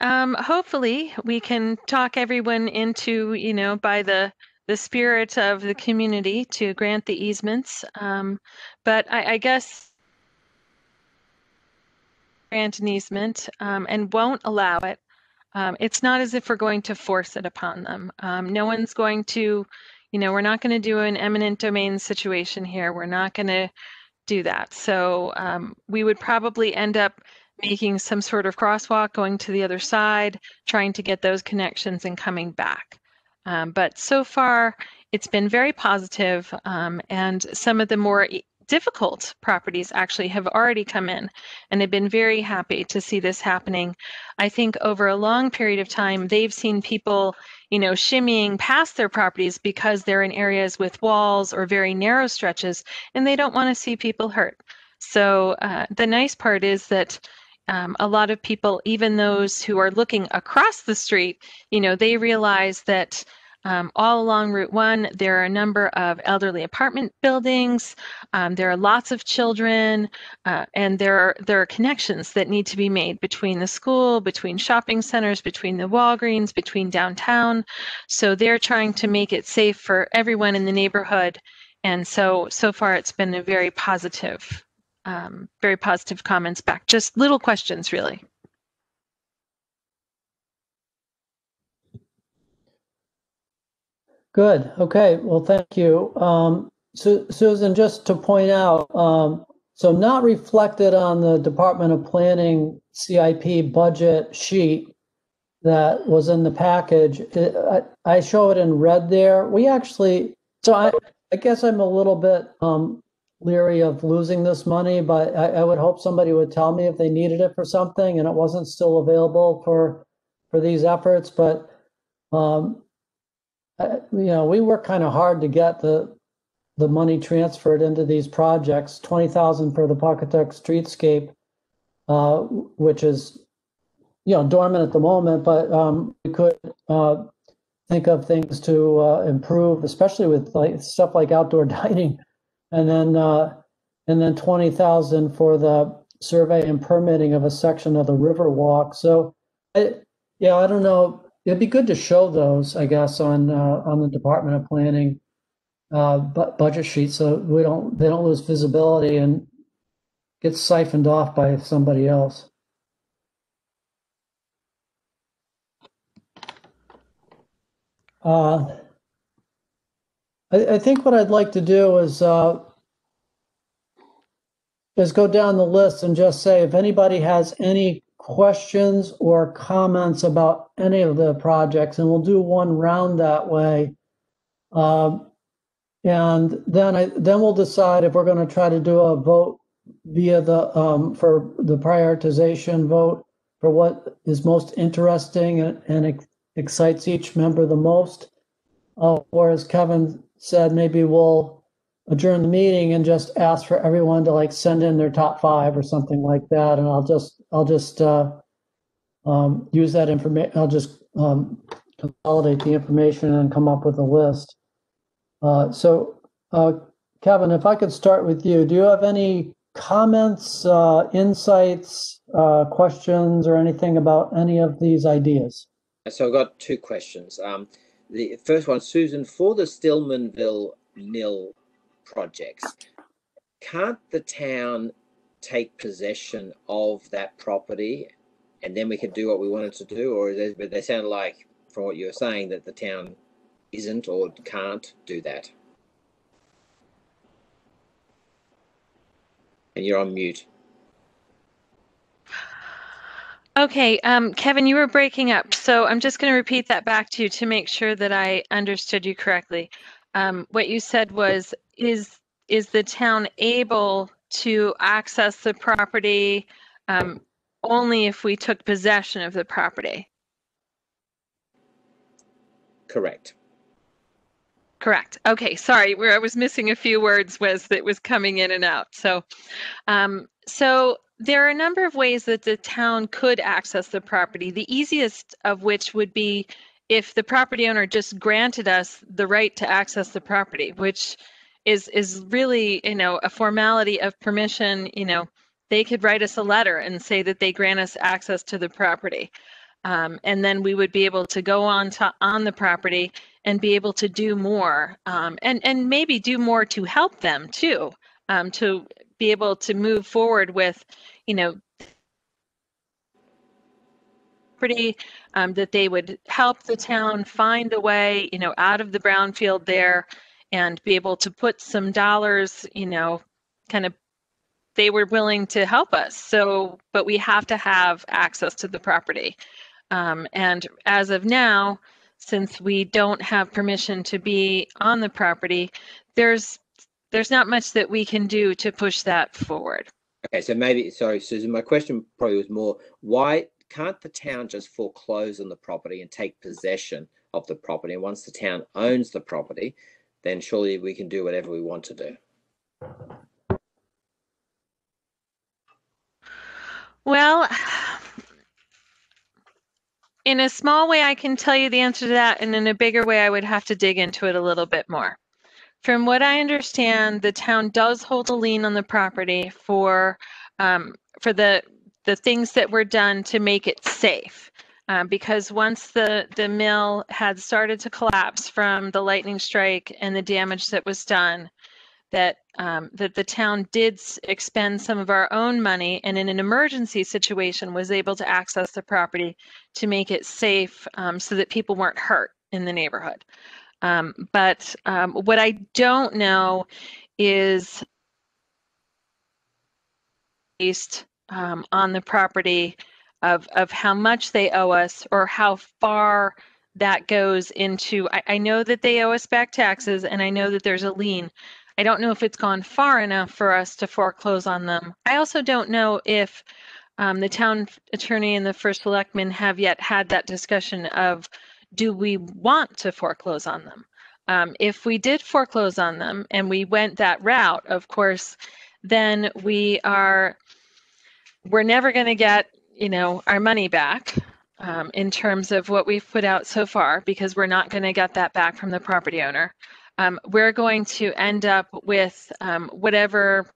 hopefully we can talk everyone into, by the spirit of the community to grant the easements. But I guess grant an easement and won't allow it. It's not as if we're going to force it upon them. No one's going to, we're not going to do an eminent domain situation here. We're not going to do that. So we would probably end up making some sort of crosswalk, going to the other side, trying to get those connections and coming back. But so far, it's been very positive, and some of the more difficult properties actually have already come in and have been very happy to see this happening. I think over a long period of time, they've seen people, shimmying past their properties because they're in areas with walls or very narrow stretches, and they don't want to see people hurt. So the nice part is that a lot of people, even those who are looking across the street, they realize that All along Route 1, there are a number of elderly apartment buildings. There are lots of children, and there are connections that need to be made between the school, between shopping centers, between the Walgreens, between downtown. So they're trying to make it safe for everyone in the neighborhood. And so far it's been a very positive comments back. Just little questions, really. Good. Okay. Well, thank you. Susan, just to point out, so not reflected on the Department of Planning CIP budget sheet that was in the package. I show it in red there. We actually, so I guess I'm a little bit leery of losing this money, but I would hope somebody would tell me if they needed it for something and it wasn't still available for these efforts. But we work kind of hard to get the money transferred into these projects. 20,000 for the Pawcatuck Streetscape, which is dormant at the moment, but we could think of things to improve, especially with stuff like outdoor dining, and then 20,000 for the survey and permitting of a section of the Riverwalk. So, I don't know. It'd be good to show those, I guess, on the Department of Planning budget sheet, so they don't lose visibility and get siphoned off by somebody else. I think what I'd like to do is go down the list and just say if anybody has any questions or comments about any of the projects, and we'll do one round that way. And then we'll decide if we're going to try to do a vote via the for the prioritization vote for what is most interesting and excites each member the most. Or as Kevin said, maybe we'll adjourn the meeting and just ask for everyone to send in their top 5 or something like that, and I'll just use that information. I'll just consolidate the information and come up with a list. So, Kevin, if I could start with you, do you have any comments, insights, questions, or anything about any of these ideas? So I've got 2 questions. The first one, Susan, for the Stillmanville Mill projects, can't the town take possession of that property and then we could do what we wanted to do? Or they sound like, from what you're saying, that the town isn't or can't do that? And you're on mute. Okay, Kevin, you were breaking up, so I'm just going to repeat that back to you to make sure that I understood you correctly. What you said was, is the town able to access the property only if we took possession of the property? Correct. Correct. Okay, sorry, where I was missing a few words was that was coming in and out. So, so there are a number of ways that the town could access the property. The easiest of which would be if the property owner just granted us the right to access the property, which is really, a formality of permission. They could write us a letter and say that they grant us access to the property. And then we would be able to go on the property and be able to do more, and maybe do more to help them too, to be able to move forward with, property, that they would help the town find a way, out of the brownfield there, and be able to put some dollars, kind of, they were willing to help us. So, but we have to have access to the property. And as of now, since we don't have permission to be on the property, there's not much that we can do to push that forward. Okay, so maybe, sorry, Susan, my question probably was more, why can't the town just foreclose on the property and take possession of the property? And once the town owns the property, then surely we can do whatever we want to do. Well, in a small way, I can tell you the answer to that, and in a bigger way, I would have to dig into it a little bit more. From what I understand, the town does hold a lien on the property for the things that were done to make it safe. Because once the mill had started to collapse from the lightning strike and the damage that was done, that the town did expend some of our own money, and in an emergency situation was able to access the property to make it safe, so that people weren't hurt in the neighborhood. But what I don't know is based on the property of how much they owe us or how far that goes into. I know that they owe us back taxes, and I know that there's a lien. I don't know if it's gone far enough for us to foreclose on them. I also don't know if the town attorney and the first selectman have yet had that discussion of, do we want to foreclose on them? If we did foreclose on them and we went that route, of course, then we're never going to get, our money back in terms of what we've put out so far, because we're not going to get that back from the property owner. We're going to end up with whatever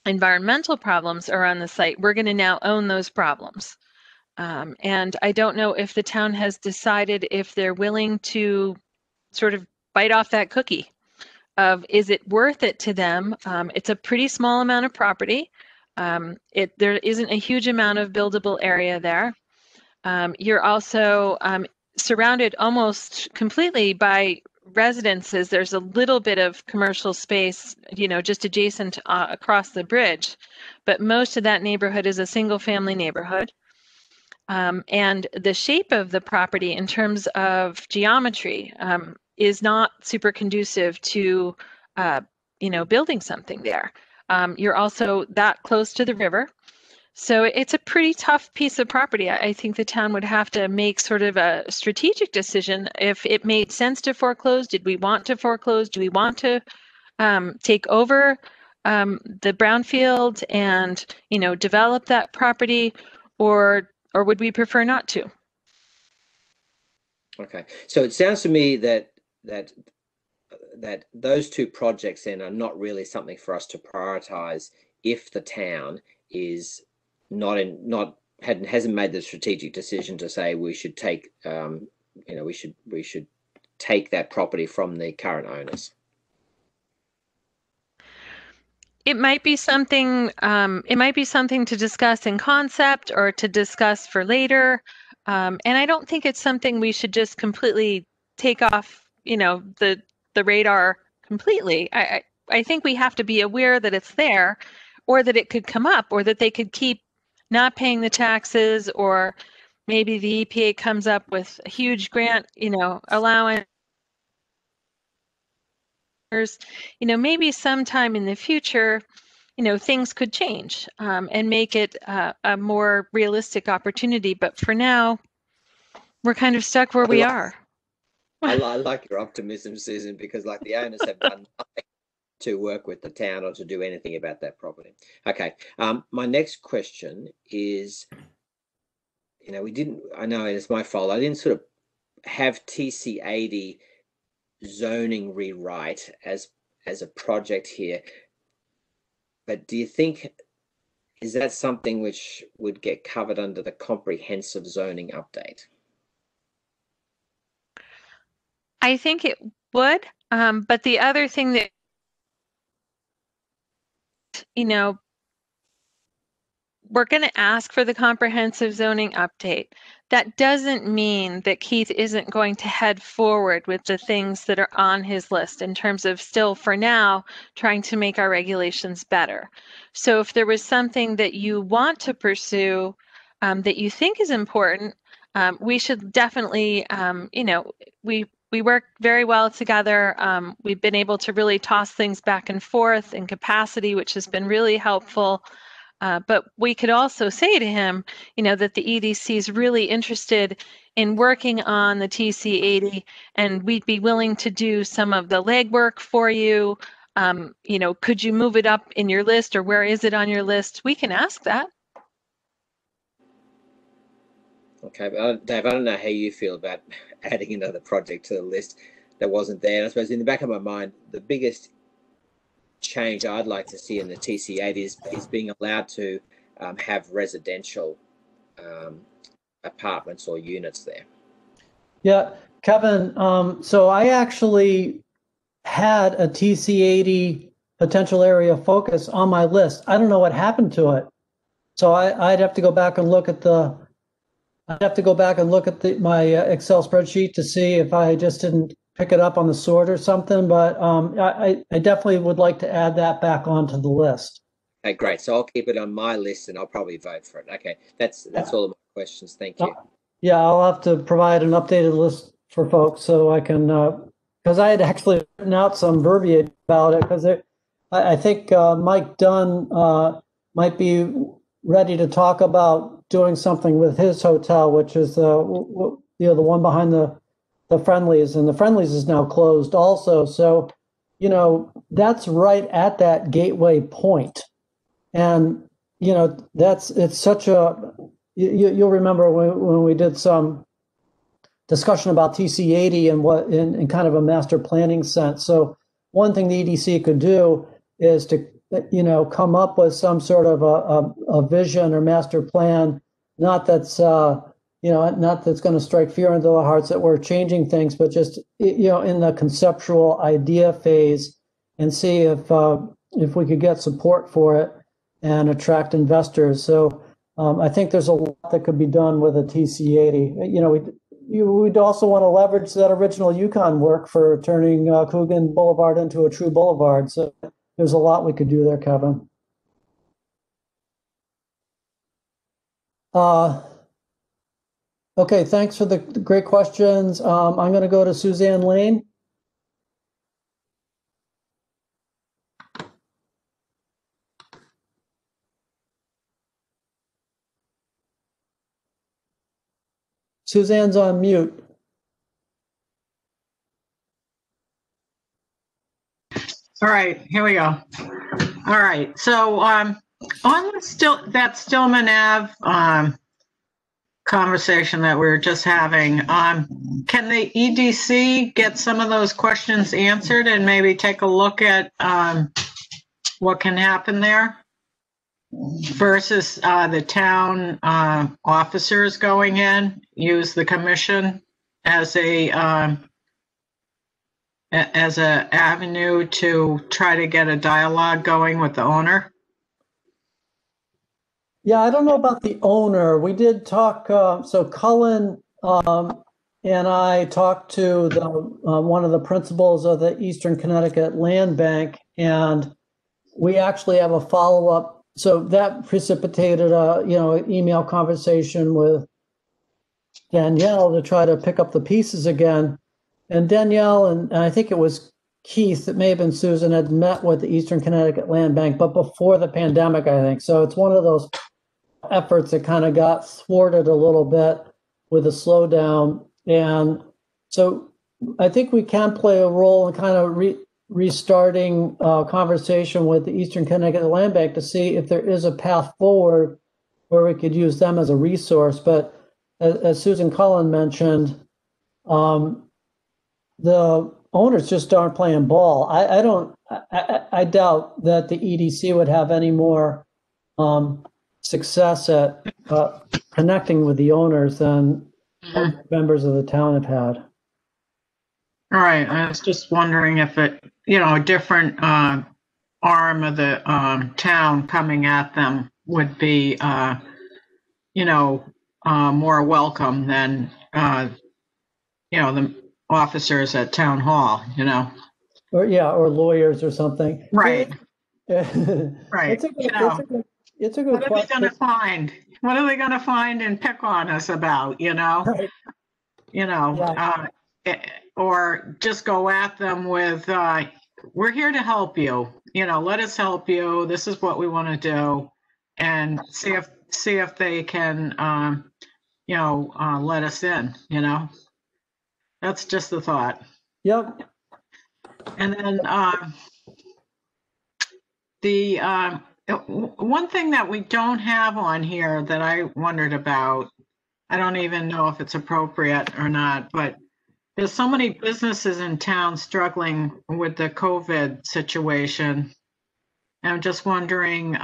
environmental problems are on the site. We're going to now own those problems. And I don't know if the town has decided if they're willing to sort of bite off that cookie of, is it worth it to them? It's a pretty small amount of property. There isn't a huge amount of buildable area there. You're also surrounded almost completely by residences. There's a little bit of commercial space, just adjacent across the bridge, but most of that neighborhood is a single family neighborhood. And the shape of the property in terms of geometry is not super conducive to, building something there. You're also that close to the river. So it's a pretty tough piece of property. I think the town would have to make sort of a strategic decision if it made sense to foreclose. Did we want to foreclose? Do we want to take over the brownfield and, develop that property, or would we prefer not to? Okay, so it sounds to me that those two projects then are not really something for us to prioritize if the town is hasn't made the strategic decision to say we should take we should take that property from the current owners. It might be something. It might be something to discuss in concept or to discuss for later. And I don't think it's something we should just completely take off, the radar completely. I think we have to be aware that it's there, or that it could come up, or that they could keep not paying the taxes, or maybe the EPA comes up with a huge grant, allowance. Maybe sometime in the future, things could change and make it a more realistic opportunity. But for now, we're kind of stuck where we are. I like your optimism, Susan, because the owners have done nothing to work with the town or to do anything about that property. Okay, my next question is, I know it's my fault, I didn't sort of have TC80 zoning rewrite as a project here, but do you think, is that something which would get covered under the comprehensive zoning update? I think it would, but the other thing that, we're going to ask for the comprehensive zoning update. That doesn't mean that Keith isn't going to head forward with the things that are on his list in terms of still, for now, trying to make our regulations better. So if there was something that you want to pursue that you think is important, we should definitely, we work very well together. We've been able to really toss things back and forth in capacity, which has been really helpful. But we could also say to him, that the EDC is really interested in working on the TC80, and we'd be willing to do some of the legwork for you. Could you move it up in your list, or where is it on your list? We can ask that. Okay, but Dave, I don't know how you feel about adding another project to the list that wasn't there. And I suppose in the back of my mind, the biggest change I'd like to see in the TC8 is being allowed to have residential apartments or units there. Yeah, Kevin, so I actually had a TC80 potential area of focus on my list. I don't know what happened to it. So I'd have to go back and look at my Excel spreadsheet to see if I just didn't pick it up on the sort or something. But I definitely would like to add that back onto the list. Okay, great. So I'll keep it on my list and I'll probably vote for it. Okay, that's all of my questions. Thank you. Yeah, I'll have to provide an updated list for folks so I can, because I had actually written out some verbiage about it, because I think Mike Dunn might be ready to talk about doing something with his hotel, which is the one behind the Friendlies, and the Friendlies is now closed also. So, that's right at that gateway point. And, it's such a, you'll remember when we did some discussion about TC80 and what in kind of a master planning sense. So one thing the EDC could do is to, come up with some sort of a vision or master plan, not that's going to strike fear into the hearts that we're changing things, but just, in the conceptual idea phase, and see if we could get support for it and attract investors. So I think there's a lot that could be done with a TC80. We'd also want to leverage that original Yukon work for turning Coogan Boulevard into a true boulevard. So there's a lot we could do there, Kevin. Okay, thanks for the great questions. I'm going to go to Suzanne Lane. Suzanne's on mute. All right, here we go. All right, so on that Stillman Ave conversation that we were just having, can the EDC get some of those questions answered and maybe take a look at what can happen there versus the town officers going in, use the commission as a avenue to try to get a dialogue going with the owner? Yeah, I don't know about the owner. We did talk, so Cullen and I talked to one of the principals of the Eastern Connecticut Land Bank, and we actually have a follow-up. So that precipitated an email conversation with Danielle to try to pick up the pieces again. And Danielle and I think it was Keith, it may have been Susan, had met with the Eastern Connecticut Land Bank, but before the pandemic, I think. So it's one of those efforts that kind of got thwarted a little bit with a slowdown. And so I think we can play a role in kind of restarting conversation with the Eastern Connecticut Land Bank to see if there is a path forward where we could use them as a resource. But as Susan Cullen mentioned, the owners just aren't playing ball. I doubt that the EDC would have any more success at connecting with the owners than members of the town have had. All right, I was just wondering if a different arm of the town coming at them would be, more welcome than, the officers at town hall, Or lawyers or something. Right. Right. It's a good what question. Are they going to find? What are they going to find and pick on us about, Right. Yeah. Or just go at them with, we're here to help you, let us help you. This is what we want to do, and see if they can, let us in, that's just the thought. Yep. And then the one thing that we don't have on here that I wondered about, I don't even know if it's appropriate or not, but there's so many businesses in town struggling with the COVID situation. I'm just wondering,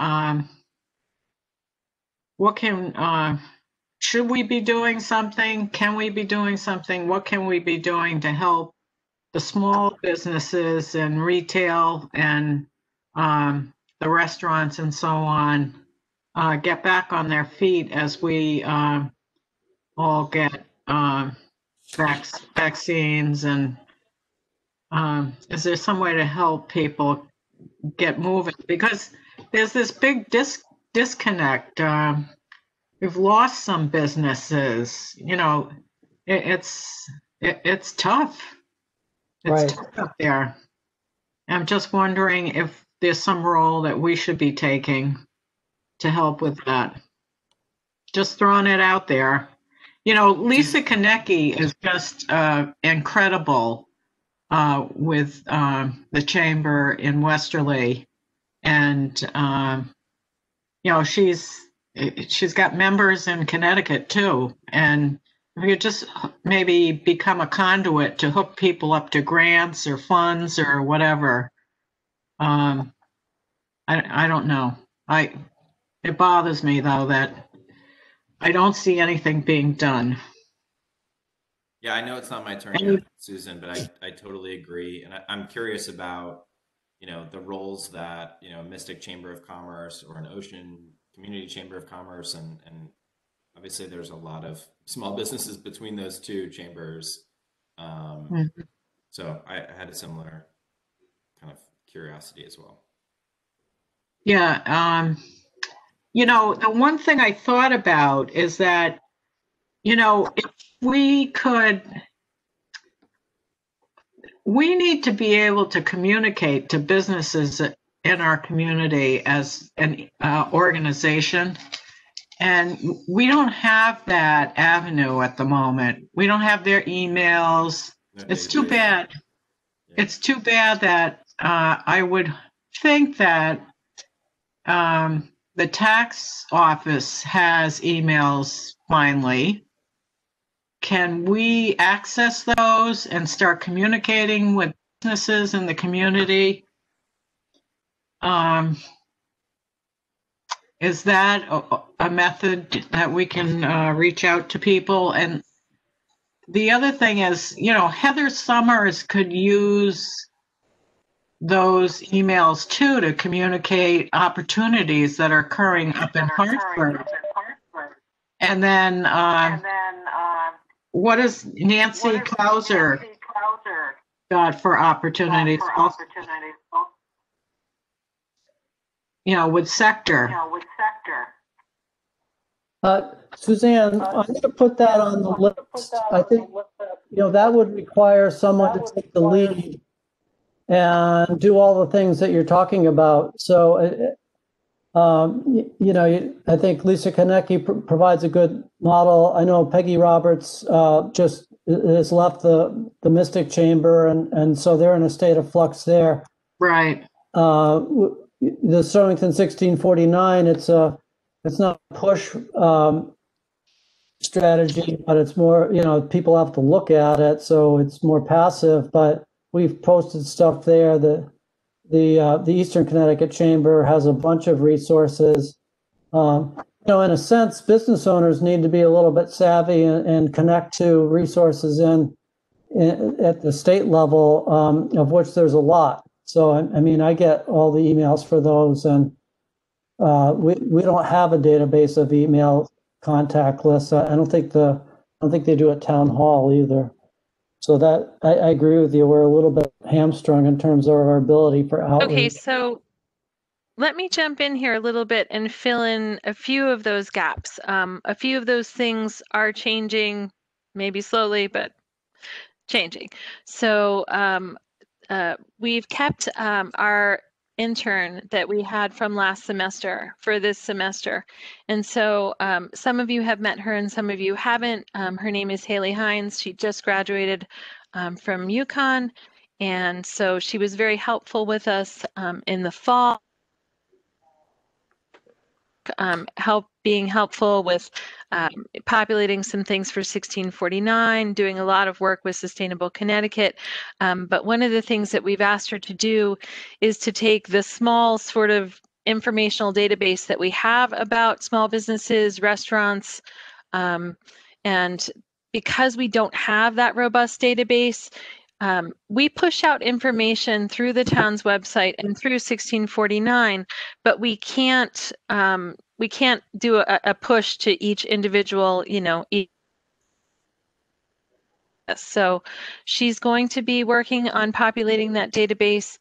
should we be doing something? Can we be doing something? What can we be doing to help the small businesses and retail and the restaurants and so on get back on their feet as we all get vaccines? And is there some way to help people get moving? Because there's this big disconnect. We've lost some businesses. You know, it's tough. It's tough up there. I'm just wondering if there's some role that we should be taking to help with that. Just throwing it out there. You know, Lisa Konecki is just incredible with the chamber in Westerly, and you know, she's got members in Connecticut too, and we could just maybe become a conduit to hook people up to grants or funds or whatever. I don't know. It bothers me though that I don't see anything being done. Yeah, I know it's not my turn yet, Susan, but I totally agree. And I'm curious about, you know, the roles that, you know, Mystic Chamber of Commerce or an Ocean Community Chamber of Commerce, and obviously there's a lot of small businesses between those two chambers. So I had a similar kind of curiosity as well. Yeah. You know, the one thing I thought about is that, you know, if we need to be able to communicate to businesses in our community as an organization. And we don't have that avenue at the moment. We don't have their emails. It's too bad. Yeah. It's too bad that I would think that the tax office has emails finally. Can we access those and start communicating with businesses in the community? Is that a method that we can reach out to people? And the other thing is, you know, Heather Summers could use those emails too to communicate opportunities that are occurring up in Hartford. And then, what does Nancy Clauser got for opportunities? You know, with sector. Suzanne, I'm going to put that on the list. I think, you know, that would require someone to take the lead and do all the things that you're talking about. So, you know, I think Lisa Konecki provides a good model. I know Peggy Roberts just has left the Mystic Chamber, and so they're in a state of flux there. Right. The Sterlington 1649, it's not a push strategy, but it's more, you know, people have to look at it, so it's more passive. But we've posted stuff there. The Eastern Connecticut Chamber has a bunch of resources. You know, in a sense, business owners need to be a little bit savvy and connect to resources at the state level, of which there's a lot. So, I mean, I get all the emails for those, and we don't have a database of email contact lists. I don't think they do at town hall either. So that I agree with you. We're a little bit hamstrung in terms of our ability for outreach. Okay, so let me jump in here a little bit and fill in a few of those gaps. A few of those things are changing, maybe slowly, but changing. So we've kept our intern that we had from last semester for this semester. And so some of you have met her and some of you haven't. Her name is Haley Hines. She just graduated from UConn. And so she was very helpful with us in the fall. work being helpful with populating some things for 1649, doing a lot of work with Sustainable Connecticut. But one of the things that we've asked her to do is to take the small sort of informational database that we have about small businesses, restaurants, and because we don't have that robust database, we push out information through the town's website and through 1649, but we can't do a push to each individual, so she's going to be working on populating that database.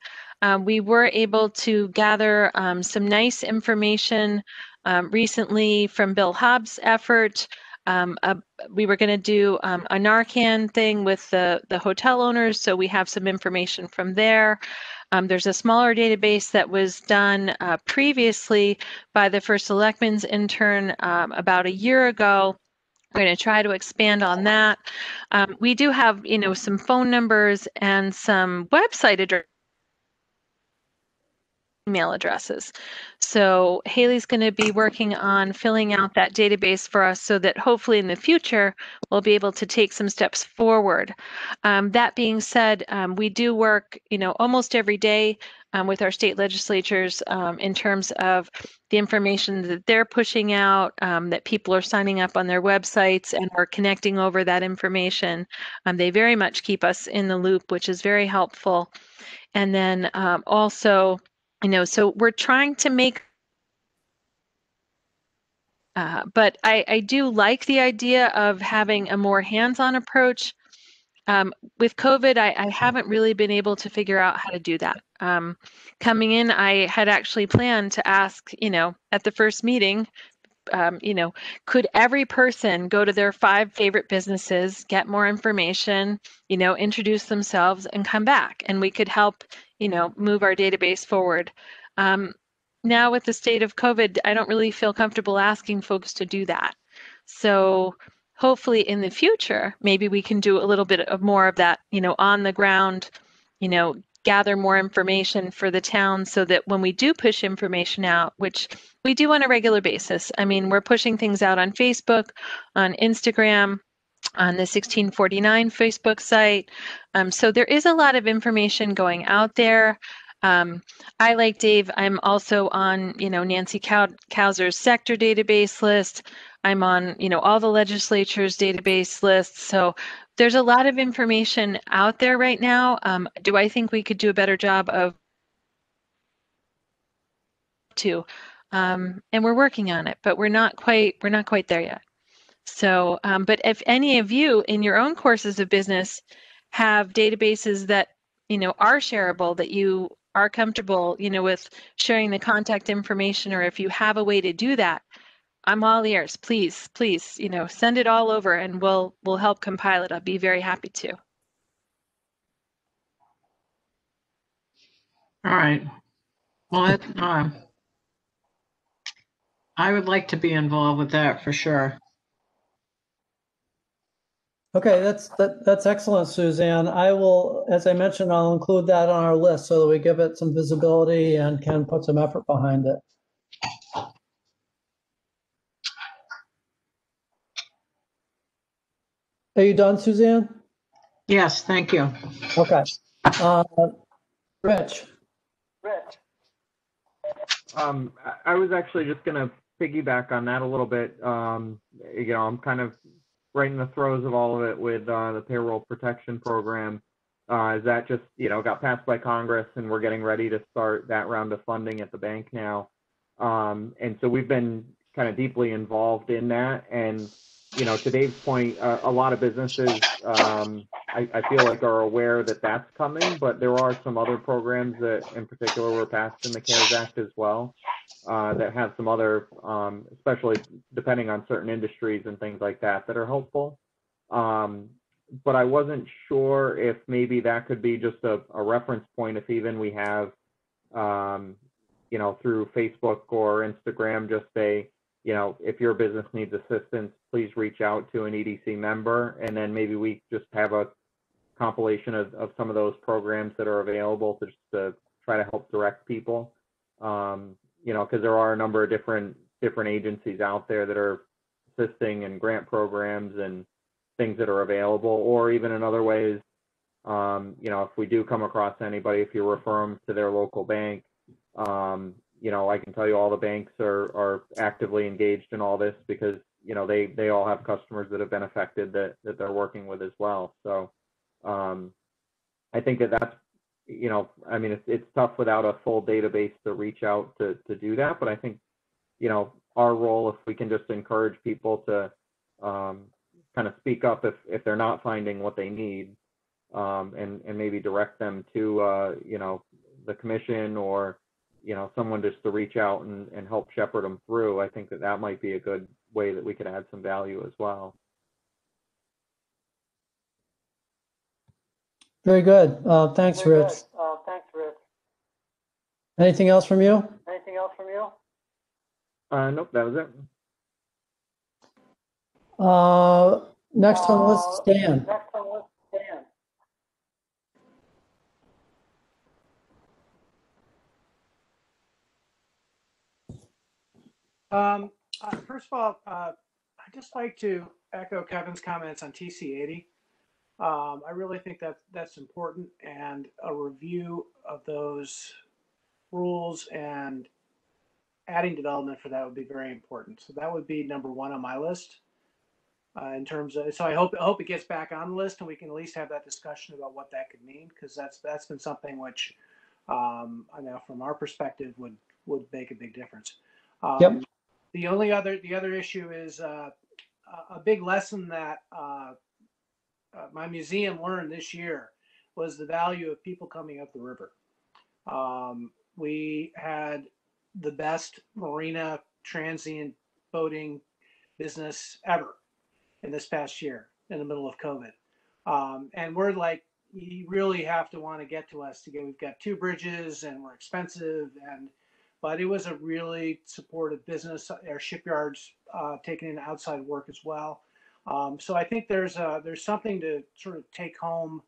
We were able to gather some nice information recently from Bill Hobbs' effort. We were going to do a Narcan thing with the hotel owners, so we have some information from there. There's a smaller database that was done previously by the first selectman's intern about a year ago. We're going to try to expand on that. We do have, some phone numbers and some website addresses. Email addresses. So Haley's going to be working on filling out that database for us so that hopefully in the future we'll be able to take some steps forward. That being said, we do work, almost every day with our state legislatures in terms of the information that they're pushing out, that people are signing up on their websites, and we're connecting over that information. They very much keep us in the loop, which is very helpful. And then also, so we're trying to make, but I do like the idea of having a more hands-on approach. With COVID, I haven't really been able to figure out how to do that. Coming in, I had actually planned to ask, at the first meeting, could every person go to their 5 favorite businesses, get more information, introduce themselves and come back, and we could help, move our database forward. Now with the state of COVID, I don't really feel comfortable asking folks to do that. So hopefully in the future, maybe we can do a little bit of more of that, on the ground, gather more information for the town so that when we do push information out, which we do on a regular basis, we're pushing things out on Facebook, on Instagram, on the 1649 Facebook site. So there is a lot of information going out there. I, like Dave, I'm also on, Nancy Kauser's sector database list. I'm on, all the legislature's database lists. So there's a lot of information out there right now. Do I think we could do a better job of and we're working on it, but we're not quite there yet. So, but if any of you in your own courses of business have databases that, are shareable, that you are comfortable, with sharing the contact information, or if you have a way to do that, I'm all ears. Please, send it all over and we'll help compile it. I'll be very happy to. All right. Well, I would like to be involved with that for sure. Okay, that's excellent, Suzanne. I will, as I mentioned, I'll include that on our list so that we give it some visibility and can put some effort behind it. Are you done, Suzanne? Yes, thank you. Okay. Rich. I was actually just going to piggyback on that a little bit. I'm kind of right in the throes of all of it with the payroll protection program. Is that just, got passed by Congress, and we're getting ready to start that round of funding at the bank now. And so we've been kind of deeply involved in that. And, to Dave's point, a lot of businesses, I feel like are aware that that's coming, but there are some other programs that in particular were passed in the CARES Act as well, that have some other, especially depending on certain industries and things like that, that are helpful. But I wasn't sure if maybe that could be just a reference point, if even we have, through Facebook or Instagram, just say, if your business needs assistance, please reach out to an EDC member. And then maybe we just have a compilation of some of those programs that are available to just to try to help direct people. Because there are a number of different different agencies out there that are assisting in grant programs and things that are available, or even in other ways, if we do come across anybody, if you refer them to their local bank, I can tell you all the banks are actively engaged in all this because, they all have customers that have been affected that they're working with as well. So I think that's, it's tough without a full database to reach out to do that. But I think, our role, if we can just encourage people to kind of speak up if they're not finding what they need, and maybe direct them to, the commission or, someone just to reach out and help shepherd them through. I think that might be a good way that we could add some value as well. Very good. Thanks, Rich. Anything else from you? Nope, that was it. Next on the list is Dan. First of all, I'd just like to echo Kevin's comments on TC80. I really think that's important, and a review of those rules and adding development for that would be very important. So that would be number one on my list. In terms of, so I hope it gets back on the list and we can at least have that discussion about what that could mean, because that's been something which I know from our perspective would make a big difference. Yep. The other issue is a big lesson that my museum learned this year was the value of people coming up the river. We had the best marina transient boating business ever in this past year in the middle of COVID. And we're like, you really have to want to get to us to get, we've got 2 bridges and we're expensive, but it was a really supportive business. Our shipyards taking in outside work as well. So I think there's something to sort of take home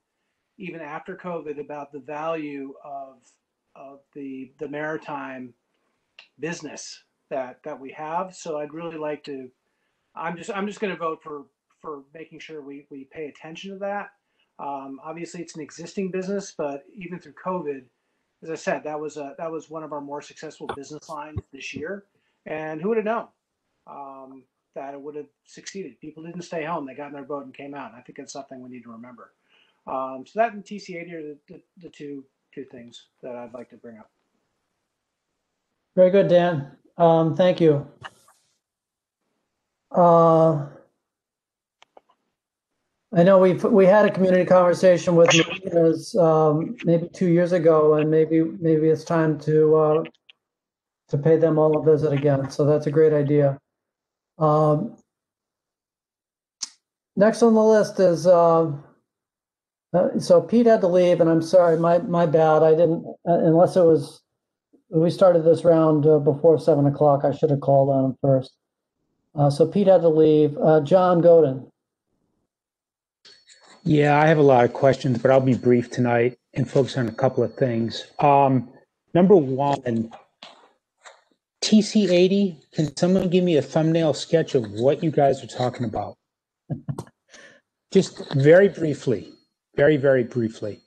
even after COVID about the value of the maritime business that we have. So I'd really like to, I'm just going to vote for making sure we pay attention to that. Obviously it's an existing business, but even through COVID, as I said, that was one of our more successful business lines this year. And who would have known that it would have succeeded? People didn't stay home; they got in their boat and came out. And I think it's something we need to remember. So that and TC80 are the two things that I'd like to bring up. Very good, Dan. Thank you. I know we had a community conversation with marinas maybe 2 years ago, and maybe it's time to pay them all a visit again. So that's a great idea. Next on the list is so Pete had to leave, and I'm sorry, my bad. I didn't, unless it was, we started this round before 7 o'clock. I should have called on him first. So Pete had to leave. John Godin. Yeah, I have a lot of questions, but I'll be brief tonight and focus on a couple of things. Number one, TC80, can someone give me a thumbnail sketch of what you guys are talking about? Just very briefly, very, very briefly.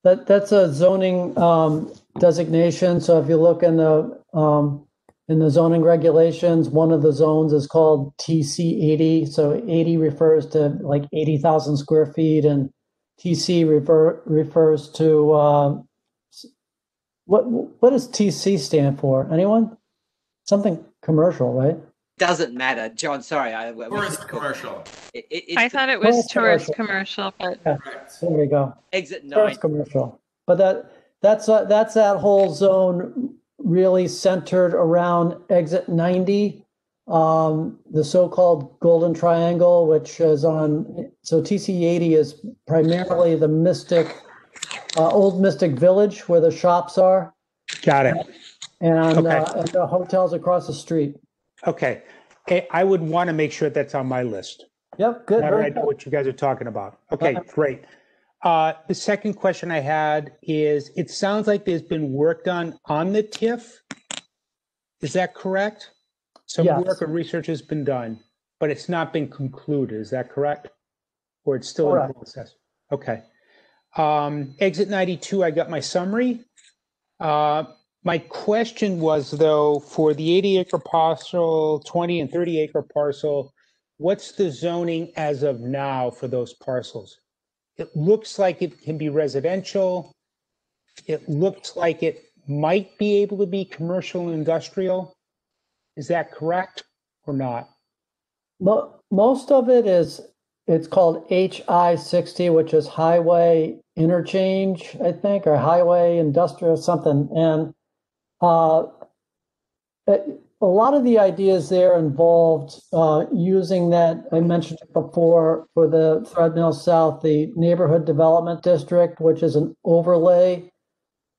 That's a zoning designation. So if you look in the zoning regulations, one of the zones is called TC80. So 80 refers to like 80,000 square feet, and TC refers to what does TC stand for? Anyone? Something commercial, right? Doesn't matter, John. Sorry, Tourist commercial. I thought it was tourist commercial, but yeah, there we go. Exit 9. Tourist commercial, but that's that whole zone really centered around exit 90, the so-called Golden Triangle, which is on. So TC80 is primarily the old Mystic Village where the shops are. Got it. And, okay. And the hotels across the street. Okay. I would want to make sure that's on my list. Yep, good. Now that I know what you guys are talking about. Okay, great. The second question I had is, it sounds like there's been work done on the TIF. Is that correct? Some Yes. work or research has been done, but it's not been concluded. Is that correct? Or it's still Correct. in process? Okay. Exit 92, I got my summary. My question was, though, for the 80-acre parcel, 20 and 30-acre parcel, what's the zoning as of now for those parcels? It looks like it can be residential. It looks like it might be able to be commercial and industrial. Is that correct or not? Most of it is, it's called HI-60, which is highway interchange, I think, or highway industrial something. And a lot of the ideas there involved using that, I mentioned it before, for the Threadmill South, the Neighborhood Development District, which is an overlay.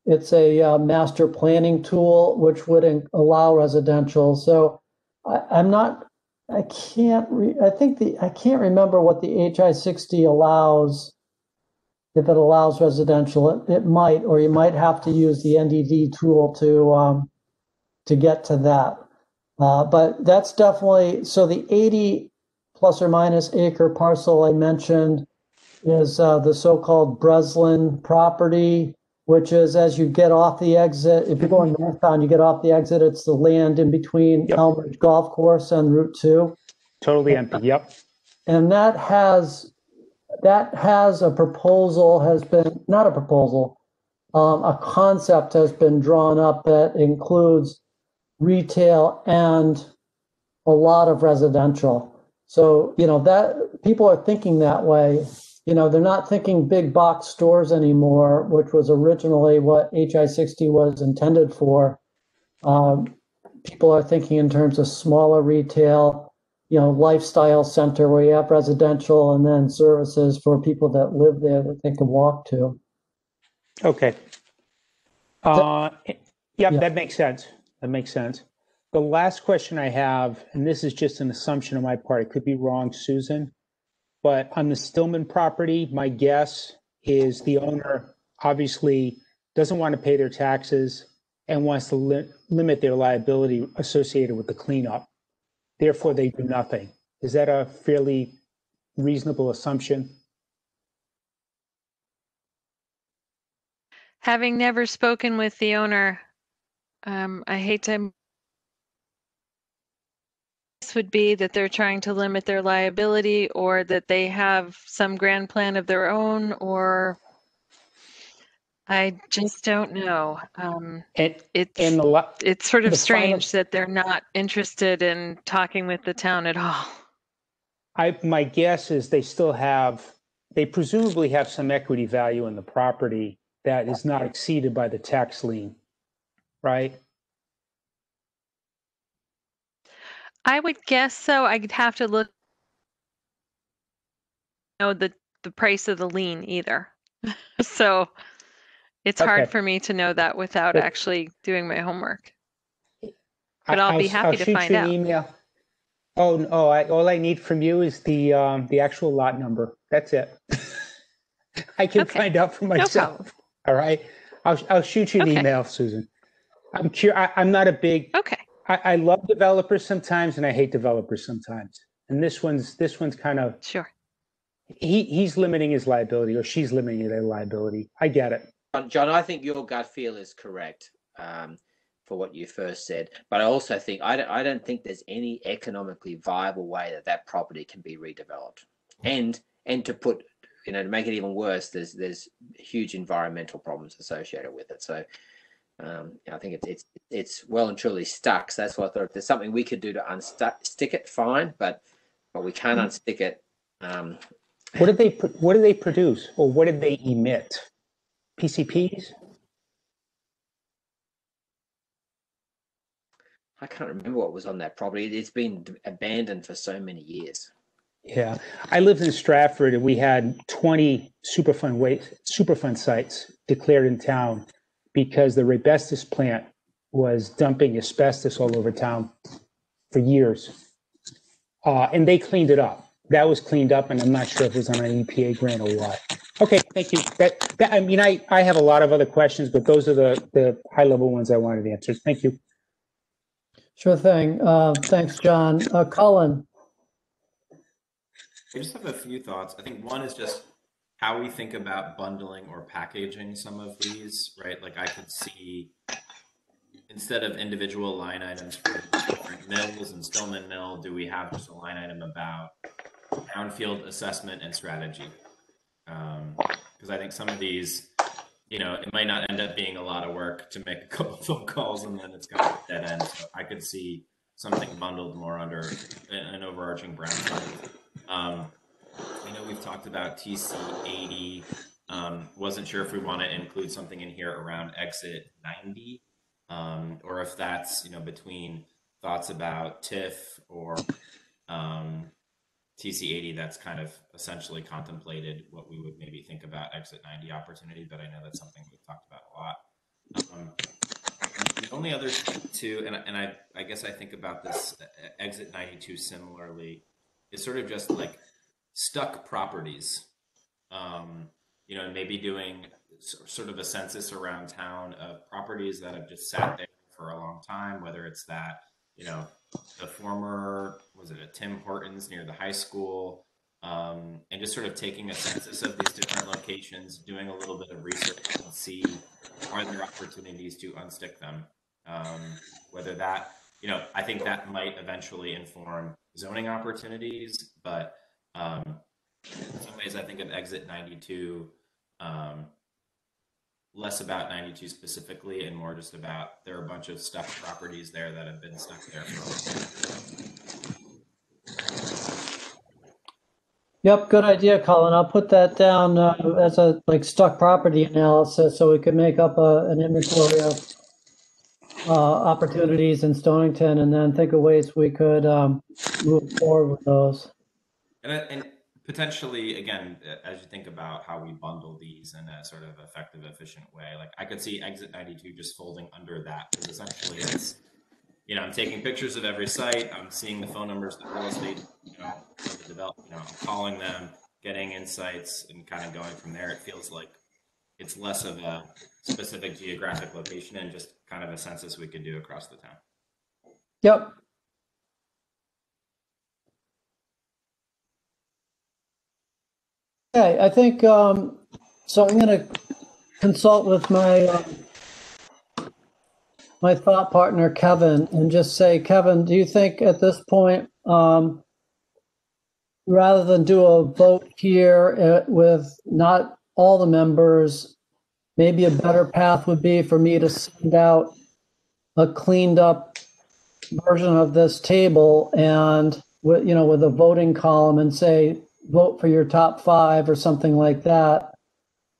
It's a master planning tool, which would allow residential. So I can't remember what the HI-60 allows. If it allows residential, it might, or you might have to use the NDD tool to get to that. But that's definitely, so the 80 plus or minus acre parcel I mentioned is the so-called Breslin property, which is as you get off the exit, if you're going northbound, you get off the exit, it's the land in between Elmridge Golf Course and Route 2. Totally empty, yep. And that has a proposal, not a proposal, a concept has been drawn up that includes retail and a lot of residential. So, that people are thinking that way. They're not thinking big box stores anymore, which was originally what HI-60 was intended for. People are thinking in terms of smaller retail, lifestyle center where you have residential and then services for people that live there that they can walk to. Okay. That makes sense. That makes sense. The last question I have, and this is just an assumption on my part, it could be wrong, Susan, but on the Stillman property, my guess is the owner obviously doesn't want to pay their taxes and wants to limit their liability associated with the cleanup. Therefore, they do nothing. Is that a fairly reasonable assumption? Having never spoken with the owner, I hate to. This would be that they're trying to limit their liability, or that they have some grand plan of their own, or I just don't know. It's sort of strange that they're not interested in talking with the town at all. My guess is they presumably have some equity value in the property that is not exceeded by the tax lien, right? I would guess so. I'd have to look. The price of the lien either. So it's hard for me to know that without actually doing my homework. But I'll be happy to find out. Email. All I need from you is the actual lot number. That's it. I can find out for myself. No, all right. I'll shoot you an email, Susan. I'm not a big. Okay. I love developers sometimes, and I hate developers sometimes. And this one's kind of sure. He's limiting his liability, or she's limiting their liability. I get it. John, I think your gut feel is correct for what you first said, but I also think I don't think there's any economically viable way that property can be redeveloped, and to put to make it even worse, there's huge environmental problems associated with it. So. I think it's well and truly stuck. So that's why I thought if there's something we could do to unstick it, fine. But we can't unstick it. What did they produce, or what did they emit? PCPs? I can't remember what was on that property. It's been abandoned for so many years. Yeah, I lived in Stratford, and we had 20 Superfund sites declared in town, because the Rebestis plant was dumping asbestos all over town for years. And they cleaned it up. That was cleaned up, and I'm not sure if it was on an EPA grant or what. Okay, thank you. I have a lot of other questions, but those are the high-level ones I wanted answered. Thank you. Sure thing. Thanks, John. Colin. I just have a few thoughts. I think one is just how we think about bundling or packaging some of these, right? Like I could see instead of individual line items for different mills and Stillman Mill, do we have just a line item about brownfield assessment and strategy? Because I think some of these, you know, it might not end up being a lot of work to make a couple phone calls and then it's kind of a dead end. So I could see something bundled more under an overarching brownfield. I know we've talked about TC80. Wasn't sure if we want to include something in here around exit 90, or if that's, you know, between thoughts about TIF or TC80 that's kind of essentially contemplated what we would maybe think about exit 90 opportunity, but I know that's something we've talked about a lot. The only other two, and I guess I think about this exit 92 similarly, is sort of just like stuck properties, you know, maybe doing sort of a census around town of properties that have just sat there for a long time, whether it's that, you know, the former, was it a Tim Hortons near the high school, and just sort of taking a census of these different locations, doing a little bit of research and see, are there opportunities to unstick them? Whether that, you know, I think that might eventually inform zoning opportunities, but in some ways I think of exit 92 less about 92 specifically and more just about there are a bunch of stuck properties there that have been stuck there for a while. Yep, good idea, Colin. I'll put that down as a like stuck property analysis so we could make up an inventory of opportunities in Stonington and then think of ways we could move forward with those. And potentially, again, as you think about how we bundle these in a sort of effective, efficient way, like I could see exit 92 just folding under that, because essentially it's, you know, I'm taking pictures of every site, I'm seeing the phone numbers that real estate, you know, develop, you know, I'm calling them, getting insights and kind of going from there. It feels like it's less of a specific geographic location and just kind of a census we could do across the town. Yep. Okay, I think, so I'm going to consult with my my thought partner, Kevin, and just say, Kevin, do you think at this point, rather than do a vote here with not all the members, maybe a better path would be for me to send out a cleaned up version of this table and with, you know, with a voting column and say, vote for your top 5 or something like that,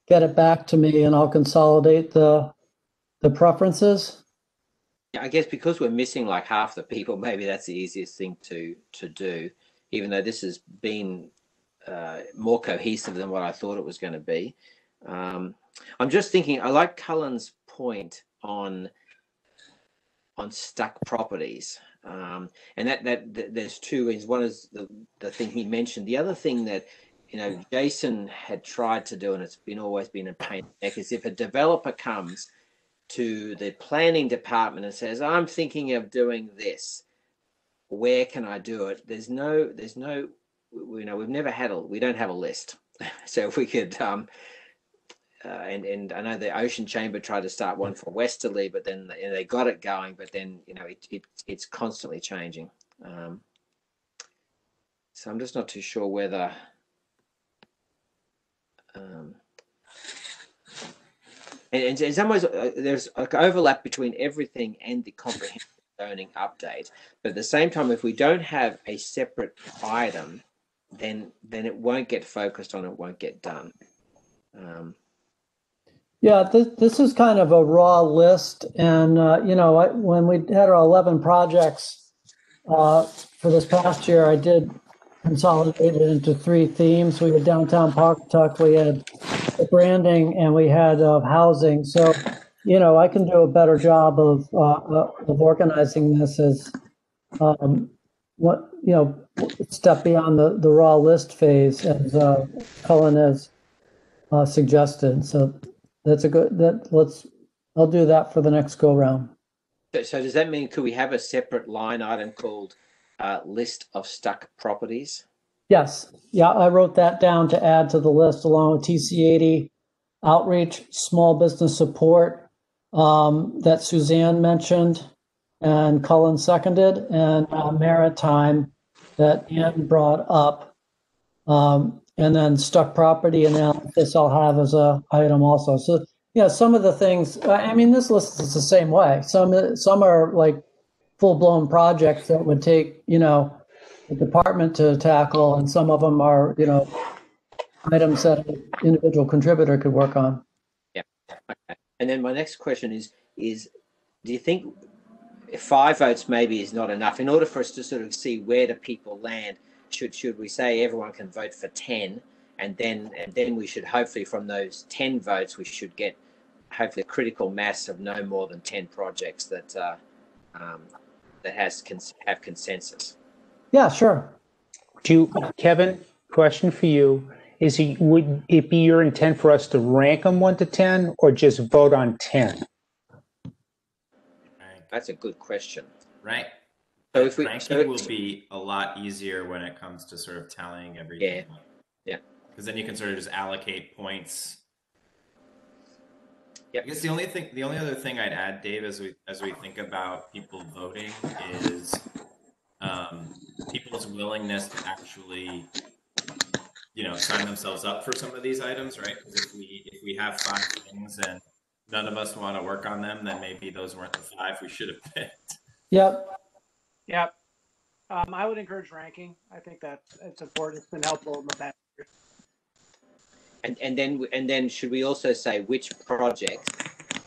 get it back to me and I'll consolidate the preferences? Yeah, I guess because we're missing like half the people, maybe that's the easiest thing to do, even though this has been more cohesive than what I thought it was going to be. I'm just thinking, I like Cullen's point on stuck properties. And that there's two reasons. One is the thing he mentioned. The other thing that, you know, Jason had tried to do, and it's always been a pain in the neck, is if a developer comes to the planning department and says, I'm thinking of doing this, where can I do it? There's no, you know, we don't have a list. So if we could, and I know the Ocean Chamber tried to start one for Westerly, but then they got it going, but then, you know, it's constantly changing. So I'm just not too sure whether, and in some ways there's like overlap between everything and the comprehensive zoning update, but at the same time, if we don't have a separate item, then it won't get focused on, it won't get done. Yeah, this is kind of a raw list. And, you know, when we had our 11 projects for this past year, I did consolidate it into 3 themes. We had downtown Pawcatuck, we had the branding, and we had housing. So, you know, I can do a better job of organizing this as what, you know, step beyond the raw list phase, as Cullen has suggested. So that's a good, I'll do that for the next go round. So does that mean, could we have a separate line item called list of stuck properties? Yes, yeah, I wrote that down to add to the list along with TC80, outreach, small business support that Suzanne mentioned and Cullen seconded, and maritime that Ann brought up. And then stuck property analysis I'll have as a item also. So yeah, some of the things, I mean, this list is the same way. Some are like full-blown projects that would take, you know, the department to tackle, and some of them are, you know, items that an individual contributor could work on. Yeah. Okay. And then my next question is do you think 5 votes maybe is not enough in order for us to sort of see where do people land? Should we say everyone can vote for 10, and then we should hopefully from those 10 votes we should get hopefully a critical mass of no more than 10 projects that have consensus. Yeah, sure. Kevin, question for you. Would it be your intent for us to rank them 1 to 10 or just vote on 10? That's a good question. Right. So if ranking will be a lot easier when it comes to sort of tallying everything. Yeah. Because then you can sort of just allocate points. Yep. I guess the only other thing I'd add, Dave, as we think about people voting is people's willingness to actually, you know, sign themselves up for some of these items, right? Because if we have 5 things and none of us want to work on them, then maybe those weren't the 5 we should have picked. Yep. Yep. I would encourage ranking. I think that it's important. It's been helpful in the past year. And then should we also say which projects,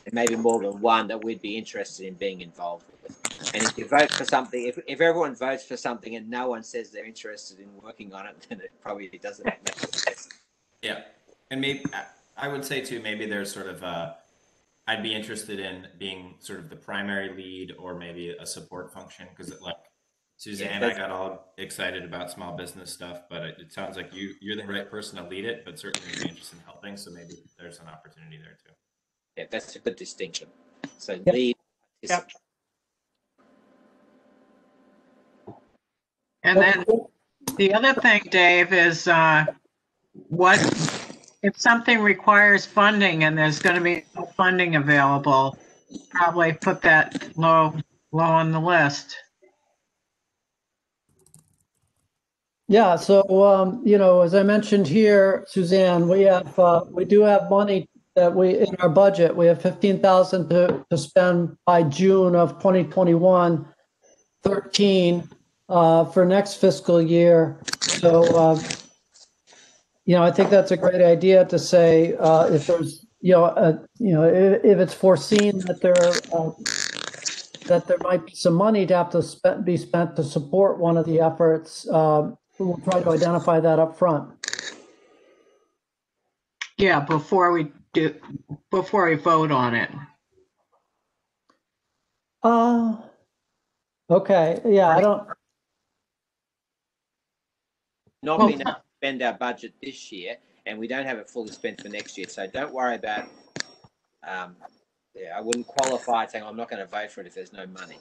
and maybe more than one, that we'd be interested in being involved with? And if you vote for something, if everyone votes for something and no one says they're interested in working on it, then it probably doesn't make sense. Yeah. And maybe I would say too, maybe there's sort of I'd be interested in being sort of the primary lead or maybe a support function, because like Suzanne, I got all excited about small business stuff, but it sounds like you're the right person to lead it, but certainly be interested in helping. So maybe there's an opportunity there too. Yeah, that's a good distinction. So Yep. lead. Yep. And then the other thing, Dave, is what if something requires funding and there's going to be no funding available, probably put that low on the list. Yeah, so you know, as I mentioned here, Suzanne, we do have money that we in our budget. We have 15,000 to spend by June of 2021, 13 for next fiscal year. So you know, I think that's a great idea to say if there's if it's foreseen that there might be some money to have to be spent to support one of the efforts. We'll try to identify that up front. Yeah, before we vote on it. Okay. Yeah, I don't. Not being able to spend our budget this year, and we don't have it fully spent for next year. So don't worry about. I wouldn't qualify saying I'm not going to vote for it if there's no money.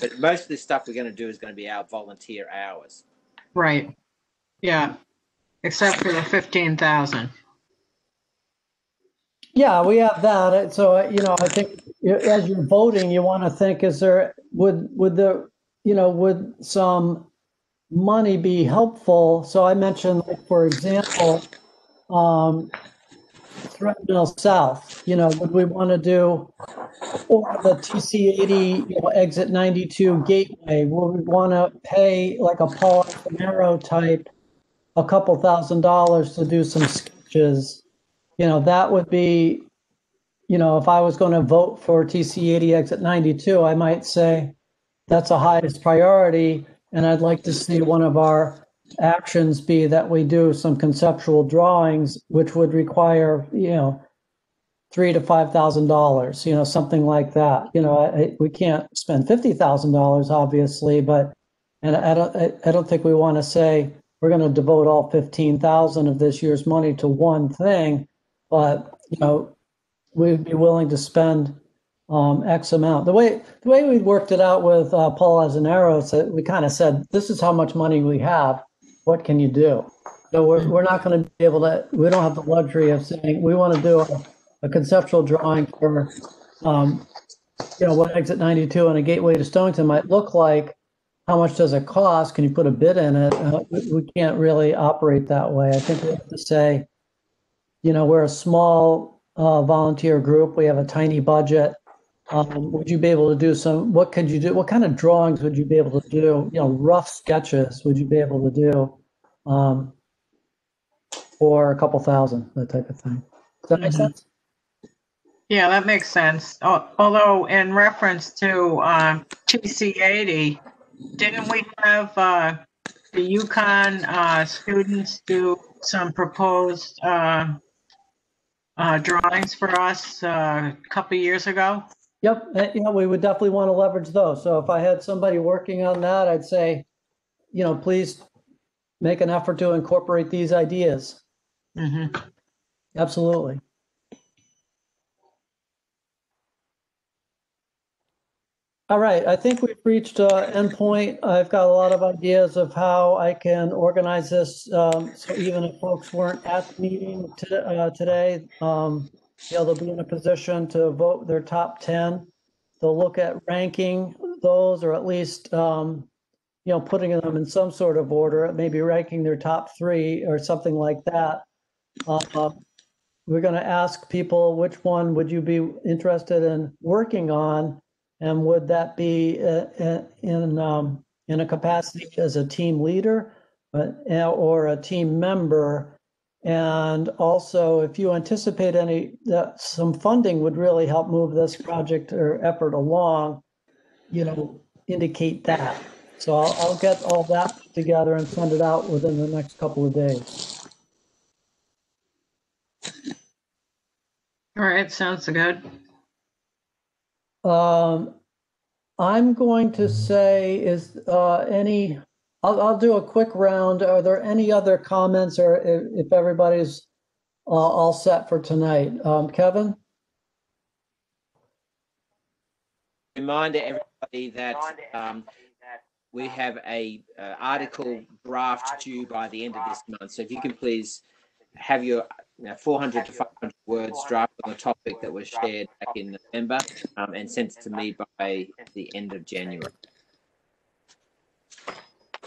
But most of the stuff we're going to do is going to be our volunteer hours. Right. Yeah. Except for the 15,000. Yeah, we have that. So you know, I think as you're voting, you want to think: would some money be helpful? So I mentioned, like, for example, Threadmill South. You know, would we want to do, or the TC80, exit 92 gateway? Would we want to pay like a Paul Finero type a couple $1,000s to do some sketches? You know, that would be, if I was going to vote for TC80 exit 92, I might say that's the highest priority. And I'd like to see one of our actions be that we do some conceptual drawings, which would require, $3,000 to $5,000, something like that. We can't spend $50,000, obviously, but I don't think we want to say we're going to devote all 15,000 of this year's money to one thing, but we'd be willing to spend X amount. The way we worked it out with Paul Azanaro, so we kind of said, this is how much money we have. What can you do? So we're not going to be able to. We don't have the luxury of saying we want to do a conceptual drawing for, what Exit 92 and a gateway to Stonington might look like. How much does it cost? Can you put a bid in it? We can't really operate that way. I think we have to say, we're a small volunteer group. We have a tiny budget. Would you be able to do what could you do? What kind of drawings would you be able to do? Rough sketches would you be able to do for a couple thousand, that type of thing? Does that make sense? Yeah, that makes sense. Although in reference to TC80, didn't we have the Yukon students do some proposed drawings for us a couple years ago? Yep, we would definitely want to leverage those. So if I had somebody working on that, I'd say, please make an effort to incorporate these ideas. Mm-hmm. Absolutely. All right, I think we've reached an end point. I've got a lot of ideas of how I can organize this. So even if folks weren't at the meeting today, they'll be in a position to vote their top 10. They'll look at ranking those, or at least, putting them in some sort of order, maybe ranking their top 3 or something like that. We're going to ask people, which one would you be interested in working on? And would that be in a capacity as a team leader or a team member? And also, if you anticipate some funding would really help move this project or effort along, indicate that. So I'll get all that together and send it out within the next couple of days. All right, sounds good. I'm going to say, I'll do a quick round. Are there any other comments, or if everybody's all set for tonight? Kevin? Reminder everybody that we have a article draft due by the end of this month. So if you can please have your 400 to 500 words drafted on the topic that was shared back in November and sent to me by the end of January.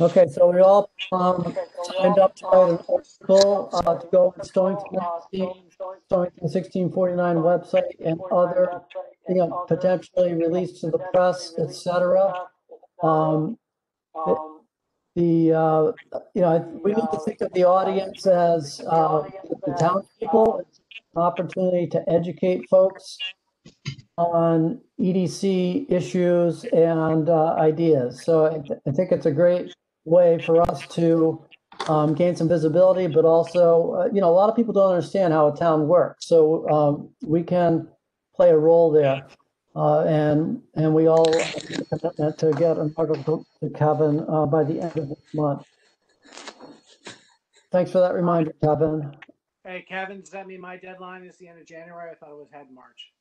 Okay, so we all signed up to write an article to go on Stonington 1649 website and other, potentially released to the press, etc. We need to think of the audience as the townspeople. It's an opportunity to educate folks on EDC issues and ideas. So I think it's a great way for us to gain some visibility, but also, a lot of people don't understand how a town works. So we can play a role there. And we all have a commitment to get an article to Kevin by the end of this month. Thanks for that reminder, Kevin. Hey, Kevin, does that mean my deadline is the end of January? I thought it had March.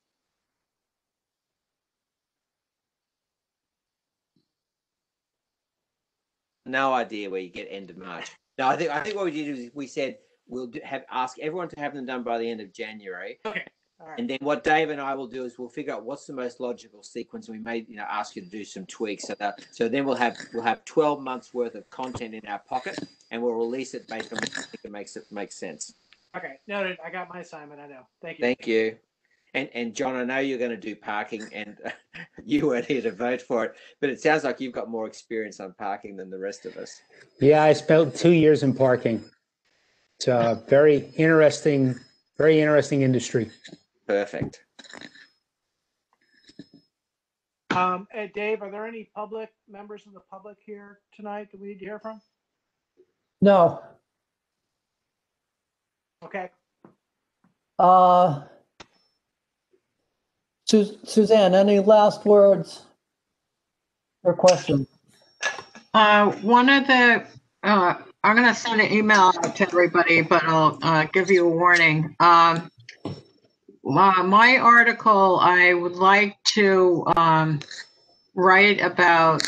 No idea where you get end of March. No, I think what we did is we said we'll ask everyone to have them done by the end of January. Okay. All right. And then what Dave and I will do is we'll figure out what's the most logical sequence. We may, ask you to do some tweaks. So then we'll have 12 months worth of content in our pocket, and we'll release it based on what I think it makes sense. Okay, noted. I got my assignment. I know. Thank you. Thank you. And John, I know you're going to do parking, and you weren't here to vote for it, but it sounds like you've got more experience on parking than the rest of us. Yeah, I spent 2 years in parking. It's a very interesting industry. Perfect. Hey, Dave, are there any members of the public here tonight that we need to hear from? No. Okay. Suzanne, any last words or questions? One of the, I'm going to send an email out to everybody, but I'll give you a warning. my article, I would like to write about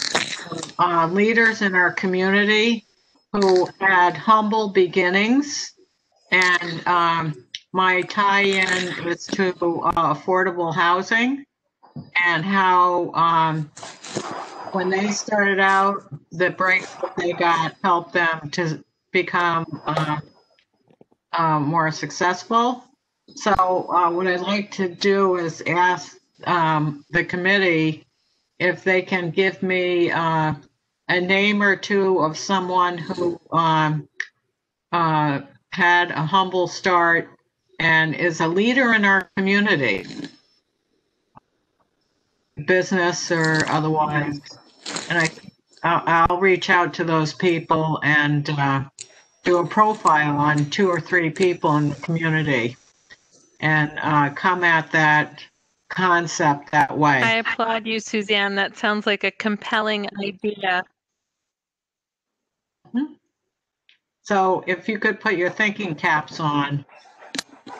leaders in our community who had humble beginnings, and my tie-in is to affordable housing and how when they started out, the break they got helped them to become more successful. So what I'd like to do is ask the committee if they can give me a name or two of someone who had a humble start and is a leader in our community, business or otherwise. And I'll reach out to those people and do a profile on 2 or 3 people in the community and come at that concept that way. I applaud you, Suzanne. That sounds like a compelling idea. So if you could put your thinking caps on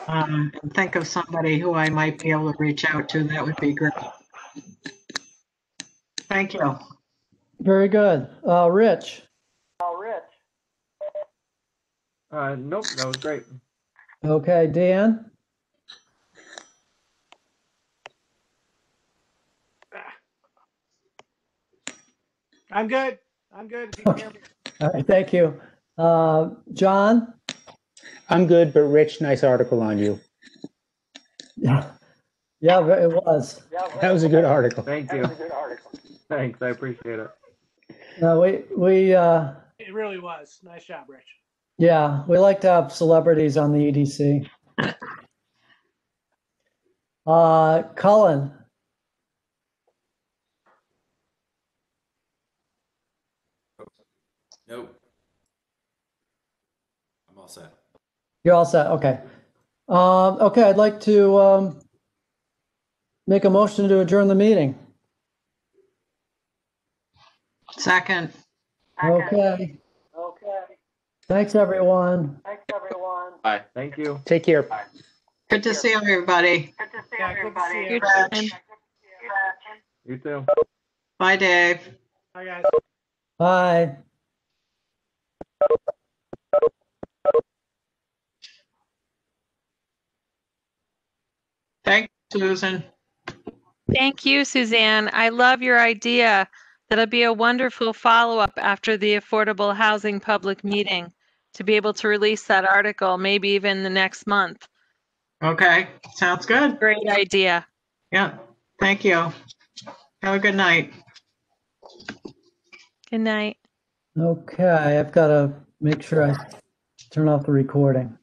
and think of somebody who I might be able to reach out to, that would be great. Thank you. Very good. Rich? Nope, that was great. Okay, Dan? I'm good. If you can hear me. All right, thank you. John? I'm good, but Rich, nice article on you. Yeah, it was. That was a good article. Thank you. Thanks, I appreciate it. It really was. Nice job, Rich. Yeah, we like to have celebrities on the EDC. Colin? Nope. I'm all set. You're all set, okay. Okay, I'd like to make a motion to adjourn the meeting. Second. Okay. Thanks, everyone. Bye. Thank you. Take care. Good to see everybody. Yeah, good to see you. Your turn. You too. Bye, Dave. Bye, guys. Bye. Thanks, Susan. Thank you, Suzanne. I love your idea. That'll be a wonderful follow-up after the affordable housing public meeting to be able to release that article, maybe even the next month. Okay, sounds good. Great idea. Yeah, thank you. Have a good night. Good night. Okay, I've got to make sure I turn off the recording.